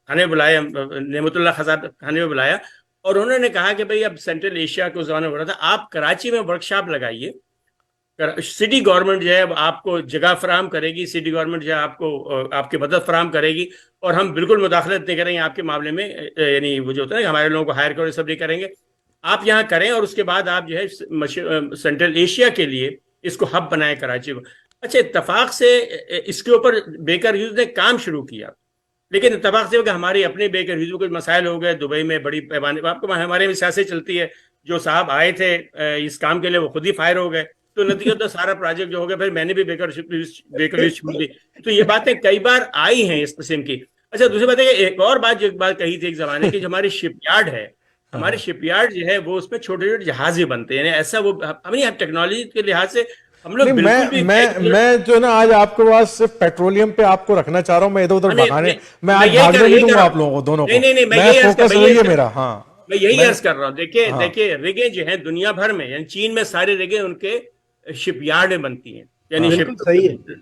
کھانے بلایا، نعمت اللہ صاحب کھانے میں بلایا، اور انہوں نے کہا کہ بھئی اب سینٹرل ایشیا کو زمانہ ہو رہا تھا، آپ کراچی میں ورکشاپ لگائیے، سٹی گورنمنٹ جو ہے آپ کو جگہ فراہم کرے گی، سٹی گورنمنٹ جو ہے آپ کی مدد فراہم کرے گی، اور ہم بالکل مداخلت نہیں کریں گے آپ کے معاملے میں، یعنی وہ جو ہوتا ہے ہمارے لوگوں کو ہائر کرو، سب نہیں کریں گے، آپ یہاں کریں، اور اس کے بعد آپ جو ہے سینٹرل ایشیا کے لیے اس کو ہب بنائیں کراچی کو۔ اچھا، اتفاق سے اس کے اوپر بیکر ہیوز نے کام شروع کیا، لیکن اتفاق سے کہ ہمارے اپنے بیکر ہیوز کچھ مسائل ہو گئے، دبئی میں بڑی پیمانے پر، آپ کو ہمارے میں سیاست چلتی ہے، جو صاحب آئے تھے اس کام کے لیے وہ خود ہی فائر ہو گئے، تو نتیجہ تو سارا پروجیکٹ جو ہو گیا، پھر میں نے بھی بیکر لسٹ چھوڑ دی۔ تو یہ باتیں کئی بار آئی ہیں اس قسم کی۔ اچھا، دوسری بات ہے کہ ایک اور بات جو ایک بات کہی تھی ایک زمانے کی، جو ہماری شپ یارڈ ہے، ہمارے شپ یارڈ جو ہے وہ اس میں چھوٹے چھوٹے جہاز ہی بنتے ہیں، یعنی ایسا وہ ہم ٹیکنالوجی کے لحاظ سے ہم لوگ بالکل بھی میں جو نا آج آپ کے پاس صرف پیٹرولیم پہ آپ کو رکھنا چاہ رہا ہوں، میں ادھر ادھر بھاگانے، میں آج بھاگنے نہیں دوں گا آپ لوگوں کو دونوں کو، میں فوکس وہی ہے میرا۔ ہاں، میں یہی عرض کر رہا ہوں، دیکھیے رگیں جو ہیں دنیا بھر میں، یعنی چین میں سارے رگیں ان کے شپ یارڈ میں بنتی ہیں، یعنی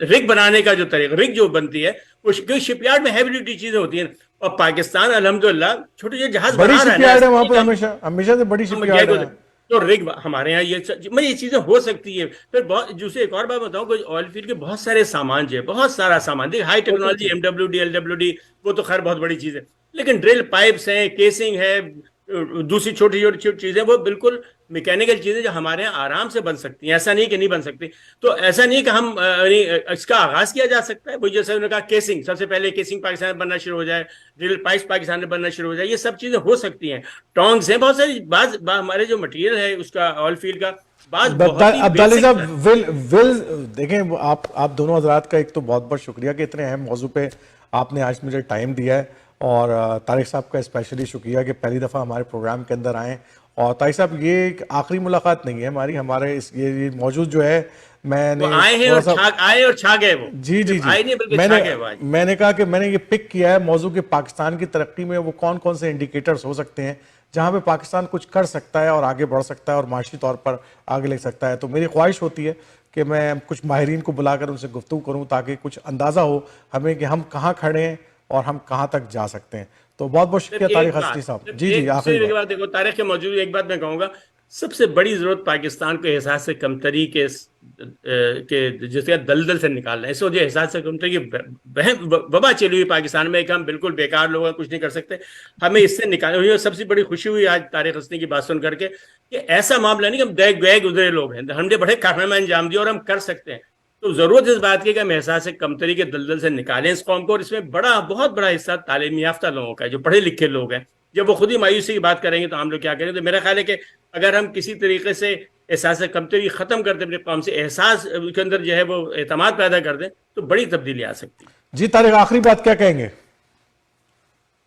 رگ بنانے کا جو طریقہ، رگ جو بنتی ہے وہ شپ یارڈ میں ہیوی ڈیوٹی چیزیں ہوتی ہیں، اور پاکستان الحمدللہ چھوٹے چھوٹے جہاز بڑی شپ یارڈ ہے وہاں پہ، ہمیشہ سے بڑی شپ یارڈ ہے، تو رگ ہمارے یہاں یہ چیزیں ہو سکتی ہے۔ پھر دوسری ایک اور بات بتاؤں کہ آئل فیلڈ کے بہت سارے سامان جو ہے، بہت سارا سامان، دیکھ ہائی ٹیکنالوجی MWD LWD وہ تو خیر بہت بڑی چیز ہے، لیکن ڈرل پائپس ہیں، کیسنگ ہے، دوسری چھوٹی چھوٹی چیزیں، وہ بالکل میکینیکل چیزیں جو ہمارے یہاں آرام سے بن سکتی ہیں، ایسا نہیں کہ نہیں بن سکتی۔ تو ایسا نہیں کہ ہم اس کا آغاز کیا جا سکتا ہے، وہ جیسے انہوں نے کہا کیسنگ، سب سے پہلے کیسنگ پاکستان میں بننا شروع ہو جائے، ڈرل پائپس پاکستان میں بننا شروع ہو جائے، یہ سب چیزیں ہو سکتی ہیں، ٹانگز ہیں، بہت ساری بعض ہمارے جو مٹیریل ہے اس کا آئل فیلڈ کا عبدالعزیز صاحب دیکھیں، آپ دونوں حضرات کا ایک تو بہت بہت شکریہ کہ اتنے اہم موضوع پہ آپ نے آج مجھے ٹائم دیا ہے، اور طارق صاحب کا اسپیشلی شکریہ کہ پہلی دفعہ ہمارے پروگرام کے اندر آئیں۔ اور طارق صاحب، یہ ایک آخری ملاقات نہیں ہے ہمارے یہ موجود جو ہے، میں نے آئے اور چھا گئے وہ، جی میں نے کہا کہ میں نے یہ پک کیا ہے موضوع کہ پاکستان کی ترقی میں وہ کون کون سے انڈیکیٹرز ہو سکتے ہیں جہاں پہ پاکستان کچھ کر سکتا ہے اور آگے بڑھ سکتا ہے اور معاشی طور پر آگے لے سکتا ہے۔ تو میری خواہش ہوتی ہے کہ میں کچھ ماہرین کو بلا کر ان سے گفتگو کروں تاکہ کچھ اندازہ ہو ہمیں کہ ہم کہاں کھڑے ہیں اور ہم کہاں تک جا سکتے ہیں۔ تو بہت بہت شکریہ طارق حسنی صاحب۔ جی آخری بات دیکھو، طارق کے موجود ایک بات میں کہوں گا سب سے بڑی ضرورت پاکستان کو احساس کمتری کے جس کا دلدل سے نکالنا ہے. اس وجہ احساس کمتری کی وبا چلی ہوئی پاکستان میں کہ ہم بالکل بیکار لوگ ہیں, کچھ نہیں کر سکتے. ہمیں اس سے نکالنا ہوئی. سب سے بڑی خوشی ہوئی آج طارق حسنی کی بات سن کر کے کہ ایسا معاملہ نہیں کہ ہم دیکھ گئے گزرے لوگ ہیں, ہم نے بڑے کارنامے انجام دیے اور ہم کر سکتے ہیں. تو ضرورت اس بات کی کہ ہم احساس کمتری کے دلدل سے نکالیں اس قوم کو. اور اس میں بہت بڑا حصہ تعلیم یافتہ لوگوں کا ہے, جو پڑھے لکھے لوگ ہیں. جب وہ خود ہی مایوسی کی بات کریں گے تو ہم لوگ کیا کریں گے. تو میرا خیال ہے کہ اگر ہم کسی طریقے سے احساس کمتری ختم کر دیں اپنے قوم سے, احساس کے اندر جو ہے وہ اعتماد پیدا کر دیں, تو بڑی تبدیلی آ سکتی ہے. جی طارق, آخری بات کیا کہیں گے؟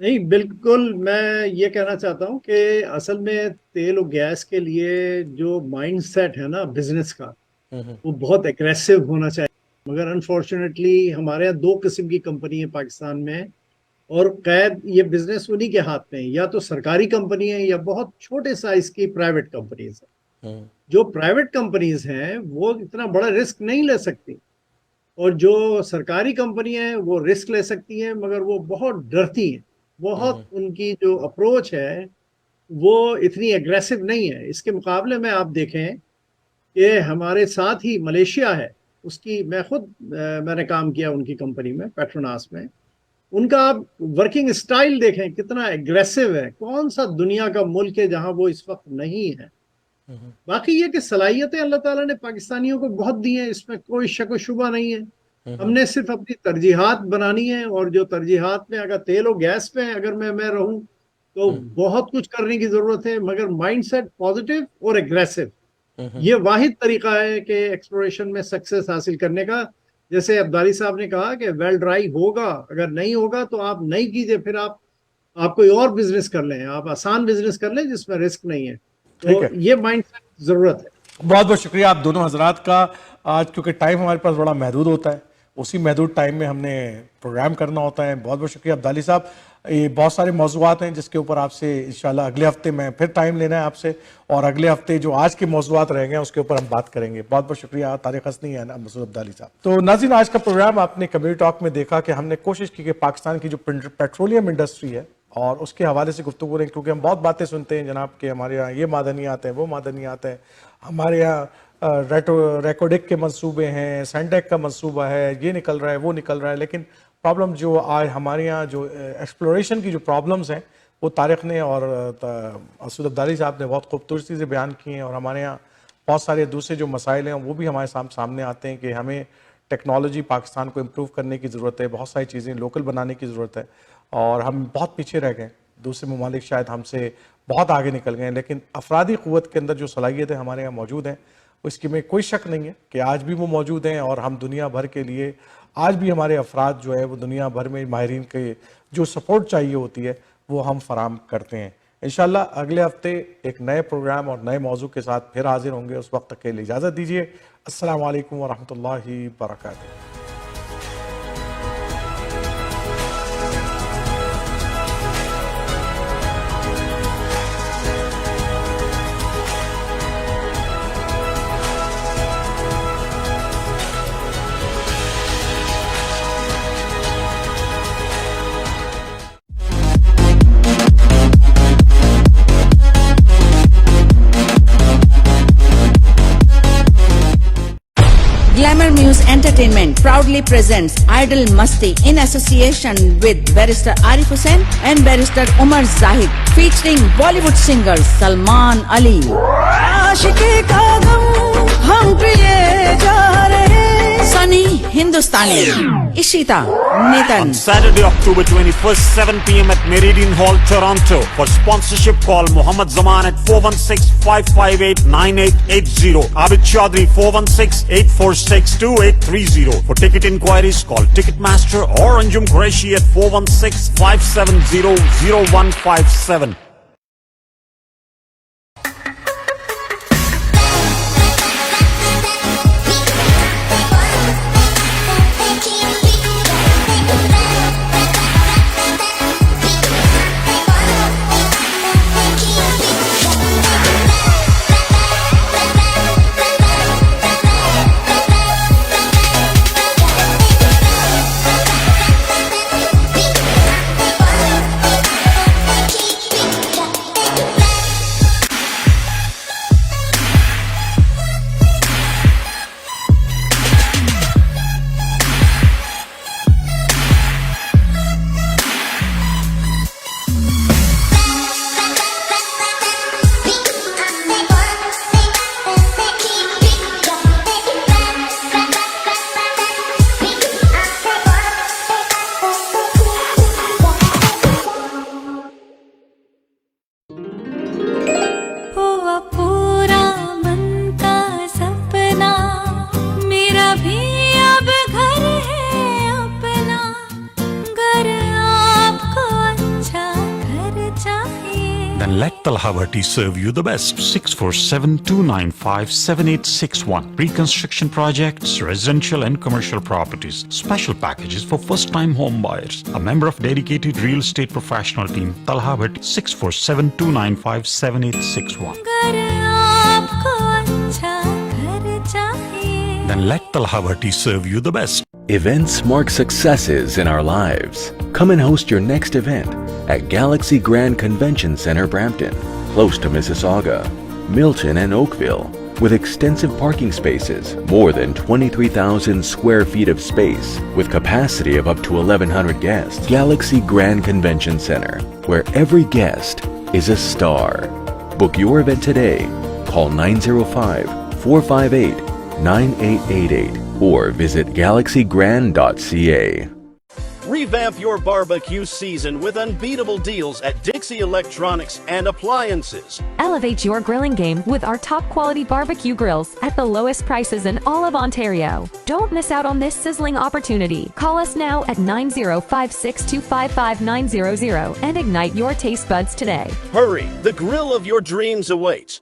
نہیں, بالکل میں یہ کہنا چاہتا ہوں کہ اصل میں تیل و گیس کے لیے جو مائنڈ سیٹ ہے نا بزنس کا, وہ بہت اگریسو ہونا چاہیے. مگر انفارچونیٹلی ہمارے یہاں دو قسم کی کمپنی ہے پاکستان میں, اور قید یہ بزنس انہی کے ہاتھ میں, یا تو سرکاری کمپنی ہے یا بہت چھوٹے سائز کی پرائیویٹ کمپنیز ہیں. جو پرائیویٹ کمپنیز ہیں وہ اتنا بڑا رسک نہیں لے سکتی, اور جو سرکاری کمپنی ہیں وہ رسک لے سکتی ہیں, مگر وہ بہت ڈرتی ہیں. بہت ان کی جو اپروچ ہے وہ اتنی اگریسو نہیں ہے. اس کے مقابلے میں آپ دیکھیں کہ ہمارے ساتھ ہی ملیشیا ہے, اس کی میں نے کام کیا ان کی کمپنی میں, پیٹروناس میں. ان کا آپ ورکنگ اسٹائل دیکھیں کتنا اگریسو ہے. کون سا دنیا کا ملک ہے جہاں وہ اس وقت نہیں ہے. باقی یہ کہ صلاحیتیں اللہ تعالیٰ نے پاکستانیوں کو بہت دی ہیں, اس میں کوئی شک و شبہ نہیں ہے. ہم نے صرف اپنی ترجیحات بنانی ہے, اور جو ترجیحات میں اگر تیل و گیس پہ اگر میں رہوں تو بہت کچھ کرنے کی ضرورت ہے, مگر مائنڈ سیٹ پازیٹیو اور اگریسو. یہ واحد طریقہ ہے کہ ایکسپلوریشن میں سکسیس حاصل کرنے کا. جیسے عبدالی صاحب نے کہا کہ ویل ڈرائی ہوگا, اگر نہیں ہوگا تو آپ نہیں کیجئے, پھر آپ کوئی اور بزنس کر لیں, آپ آسان بزنس کر لیں جس میں رسک نہیں ہے. تو یہ مائنڈ سیٹ ضرورت ہے. بہت بہت شکریہ آپ دونوں حضرات کا. آج کیونکہ ٹائم ہمارے پاس بڑا محدود ہوتا ہے, اسی محدود ٹائم میں ہم نے پروگرام کرنا ہوتا ہے. بہت بہت شکریہ عبدالی صاحب. یہ بہت سارے موضوعات ہیں جس کے اوپر آپ سے انشاءاللہ اگلے ہفتے میں پھر ٹائم لینا ہے آپ سے, اور اگلے ہفتے جو آج کے موضوعات رہ گئے ہیں اس کے اوپر ہم بات کریں گے. بہت بہت شکریہ طارق حسنی اور مسعود عبدالی صاحب. تو ناظرین, آج کا پروگرام آپ نے کمیونٹی ٹاک میں دیکھا کہ ہم نے کوشش کی کہ پاکستان کی جو پیٹرولیم انڈسٹری ہے اور اس کے حوالے سے گفتگو کریں, کیونکہ ہم بہت باتیں سنتے ہیں جناب کہ ہمارے یہاں یہ معدنیات ہیں, وہ معدنیات ہیں, ہمارے یہاں ریکوڈک کے منصوبے ہیں, سینڈیک کا منصوبہ ہے, یہ نکل رہا ہے, وہ نکل رہا ہے. لیکن پرابلم جو آج ہمارے یہاں جو ایکسپلوریشن کی جو پرابلمز ہیں وہ طارق نے اور مسعود عبدالی صاحب نے بہت خوبصورتی سے بیان کی ہیں, اور ہمارے یہاں بہت سارے دوسرے جو مسائل ہیں وہ بھی ہمارے سامنے آتے ہیں کہ ہمیں ٹیکنالوجی پاکستان کو امپروو کرنے کی ضرورت ہے, بہت ساری چیزیں لوکل بنانے کی ضرورت ہے, اور ہم بہت پیچھے رہ گئے. دوسرے ممالک شاید ہم سے بہت آگے نکل گئے ہیں, لیکن افرادی قوت کے اندر جو صلاحیتیں ہمارے یہاں موجود ہیں اس کی میں کوئی شک نہیں ہے کہ آج بھی وہ موجود ہیں, اور ہم دنیا بھر کے لیے آج بھی ہمارے افراد جو ہے وہ دنیا بھر میں ماہرین کے جو سپورٹ چاہیے ہوتی ہے وہ ہم فراہم کرتے ہیں. انشاءاللہ اگلے ہفتے ایک نئے پروگرام اور نئے موضوع کے ساتھ پھر حاضر ہوں گے. اس وقت تک کے لیے اجازت دیجیے. السلام علیکم ورحمۃ اللہ وبرکاتہ. Glamour Muse Entertainment proudly presents Idol Masti in association with Barrister Arif Hussain and Barrister Umar Zahid, featuring Bollywood singers Salman Ali. Aashiqi ka gum hum piye ja rahe, Sunny Hindustani, Ishita, Nathan. On Saturday, October 21st, 7 p.m. at Meridian Hall, Toronto. For sponsorship, call Muhammad Zaman at 416-558-9880. Abid Chaudhary, 416-846-2830. For ticket inquiries, call Ticketmaster or Anjum Qureshi at 416-570-0157. Then let Talha Bhatti serve you the best. 647-295-7861. Pre-construction projects, residential and commercial properties. Special packages for first-time home buyers. A member of dedicated real estate professional team. Talha Bhatti. 647-295-7861. Then let Talha Bhatti serve you the best. Events mark successes in our lives. Come and host your next event at Galaxy Grand Convention Center, Brampton, close to Mississauga, Milton and Oakville, with extensive parking spaces, more than 23,000 square feet of space, with capacity of up to 1,100 guests. Galaxy Grand Convention Center, where every guest is a star. Book your event today. Call 905-458-9888 or visit galaxygrand.ca. Revamp your barbecue season with unbeatable deals at Dixie Electronics and Appliances. Elevate your grilling game with our top quality barbecue grills at the lowest prices in all of Ontario. Don't miss out on this sizzling opportunity. Call us now at 9056255900 and ignite your taste buds today. Hurry, the grill of your dreams awaits.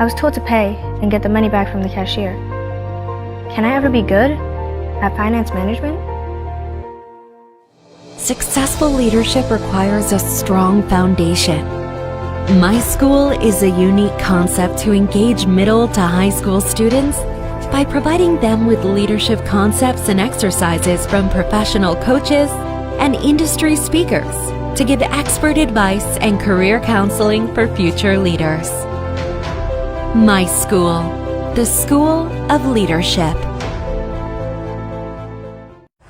I was told to pay and get the money back from the cashier. Can I ever be good at finance management? Successful leadership requires a strong foundation. My School is a unique concept to engage middle to high school students by providing them with leadership concepts and exercises from professional coaches and industry speakers to give expert advice and career counseling for future leaders. My School, the School of Leadership.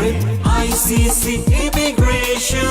with ICC Immigration.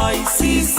ICC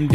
MD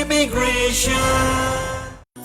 Immigration।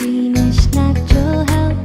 Greenish Natural Health,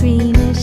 Greenish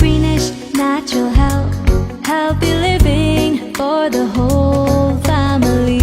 Greenish Natural Health, healthy living for the whole family।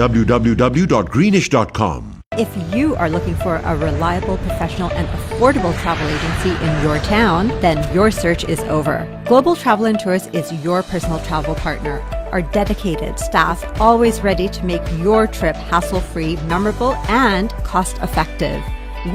www.greenish.com। If you are looking for a reliable, professional, and affordable travel agency in your town, then your search is over. Global Travel and Tours is your personal travel partner. Our dedicated staff always ready to make your trip hassle-free, memorable, and cost-effective.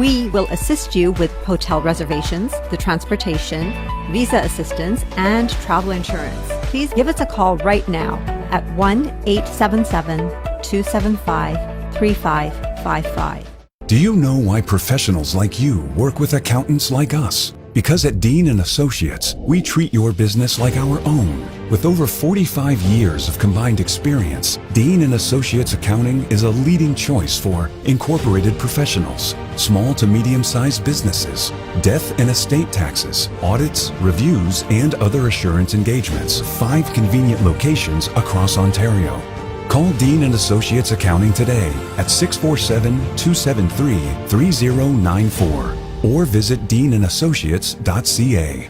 We will assist you with hotel reservations, the transportation, visa assistance, and travel insurance. Please give us a call right now at 1-877-275-3555. Do you know why professionals like you work with accountants like us? Because at Dean & Associates, we treat your business like our own. With over 45 years of combined experience, Dean & Associates Accounting is a leading choice for incorporated professionals, small to medium-sized businesses, death and estate taxes, audits, reviews, and other assurance engagements. 5 convenient locations across Ontario. Call Dean & Associates Accounting today at 647-273-3094 or visit deanandassociates.ca.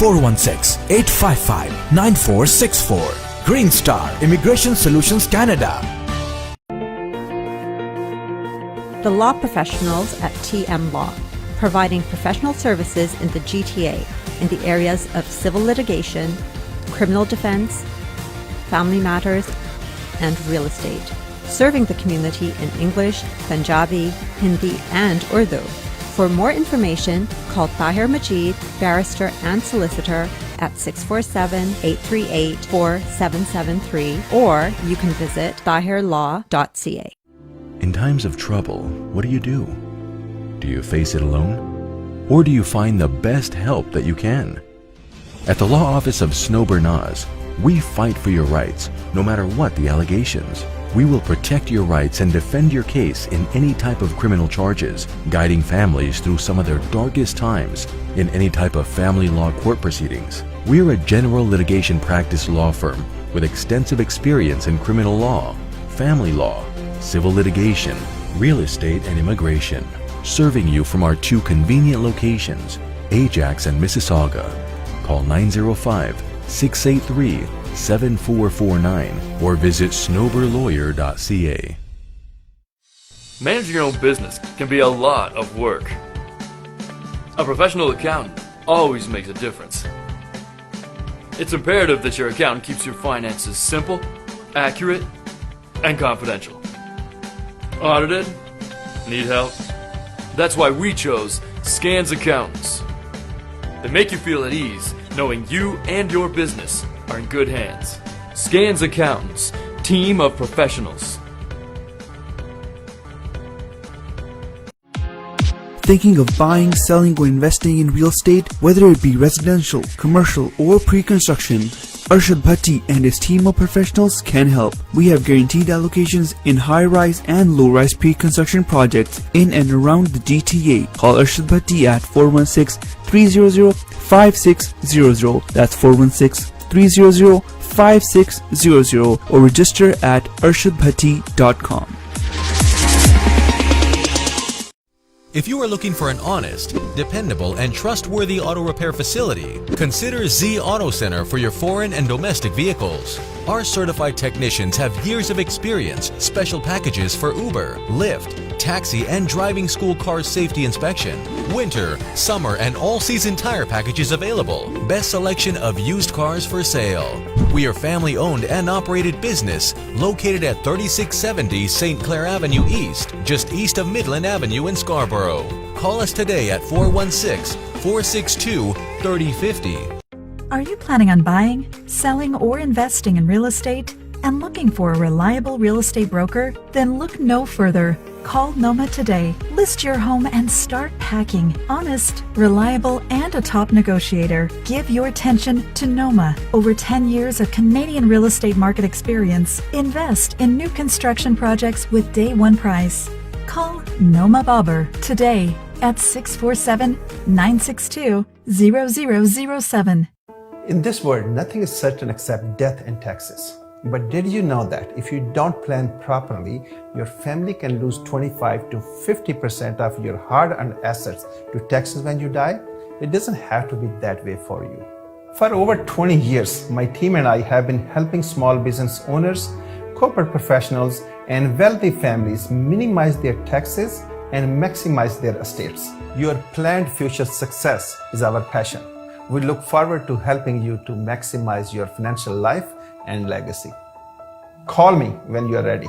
416-855-9464. Green Star Immigration Solutions Canada. The law professionals at TM Law, providing professional services in the GTA in the areas of civil litigation, criminal defense, family matters, and real estate. Serving the community in English, Punjabi, Hindi, and Urdu. For more information, call Tahir Majid, barrister and solicitor at 647-838-4773, or you can visit tahirlaw.ca. In times of trouble, what do? Do you face it alone? Or do you find the best help that you can? At the law office of Snowber Nas, we fight for your rights, no matter what the allegations. We will protect your rights and defend your case in any type of criminal charges, guiding families through some of their darkest times in any type of family law court proceedings. We're a general litigation practice law firm with extensive experience in criminal law, family law, civil litigation, real estate, and immigration. Serving you from our 2 convenient locations, Ajax and Mississauga. Call 905-683-7449 or visit snowberlawyer.ca. Managing your own business can be a lot of work. A professional accountant always makes a difference. It's imperative that your accountant keeps your finances simple, accurate, and confidential. Audited? Need help? That's why we chose Scans Accountants. They make you feel at ease knowing you and your business are in good hands. Scans Accountants, team of professionals. Thinking of buying, selling, or investing in real estate, whether it be residential, commercial, or pre-construction, Arshad Bhatti and his team of professionals can help. We have guaranteed allocations in high-rise and low-rise pre-construction projects in and around the GTA. Call Arshad Bhatti at 416-300-5600. That's 416-300-5600 or register at arshadbhatti.com. If you are looking for an honest, dependable, and trustworthy auto repair facility, consider Z Auto Center for your foreign and domestic vehicles. Our certified technicians have years of experience, special packages for Uber, Lyft, taxi, and driving school car safety inspection, winter, summer, and all-season tire packages available. Best selection of used cars for sale. We are family-owned and operated business located at 3670 St. Clair Avenue East, just east of Midland Avenue in Scarborough. Call us today at 416-462-3050. Are you planning on buying, selling, or investing in real estate and looking for a reliable real estate broker? Then look no further. Call Noma today. List your home and start packing. Honest, reliable, and a top negotiator. Give your attention to Noma. Over 10 years of Canadian real estate market experience. Invest in new construction projects with day one price. Call Noma Bobber today at 647-962-0007. In this world, nothing is certain except death and taxes. But did you know that if you don't plan properly, your family can lose 25 to 50% of your hard-earned assets to taxes when you die? It doesn't have to be that way for you. For over 20 years, my team and I have been helping small business owners, corporate professionals, and wealthy families minimize their taxes and maximize their estates. Your planned future success is our passion. We look forward to helping you to maximize your financial life and legacy. Call me when you are ready.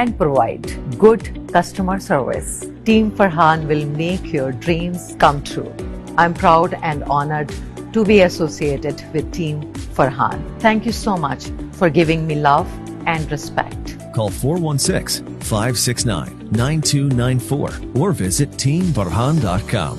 and provide good customer service. Team Farhan will make your dreams come true. I'm proud and honored to be associated with Team Farhan. Thank you so much for giving me love and respect. Call 416-569-9294 or visit teamfarhan.com.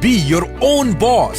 Be your own boss.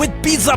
with Pizza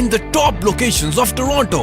in the top locations of Toronto.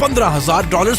$15,000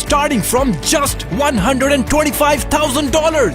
starting from just $125,000.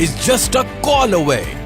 is just a call away.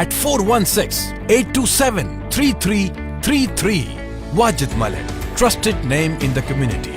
at 416-827-3333. Wajid Malik, trusted name in the community.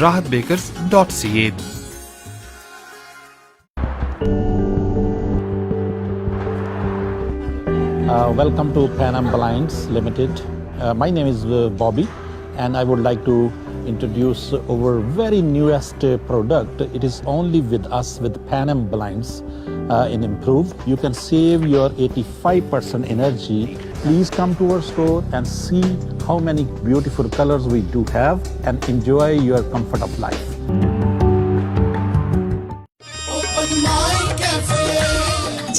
rahatbakers.ca. Welcome to Pan Am Blinds Limited. My name is Bobby, and I would like to introduce our very newest product. It is only with us with Pan Am Blinds in Improve. You can save your 85% energy. Please come to our store and see how many beautiful colors we do have and enjoy your comfort of life.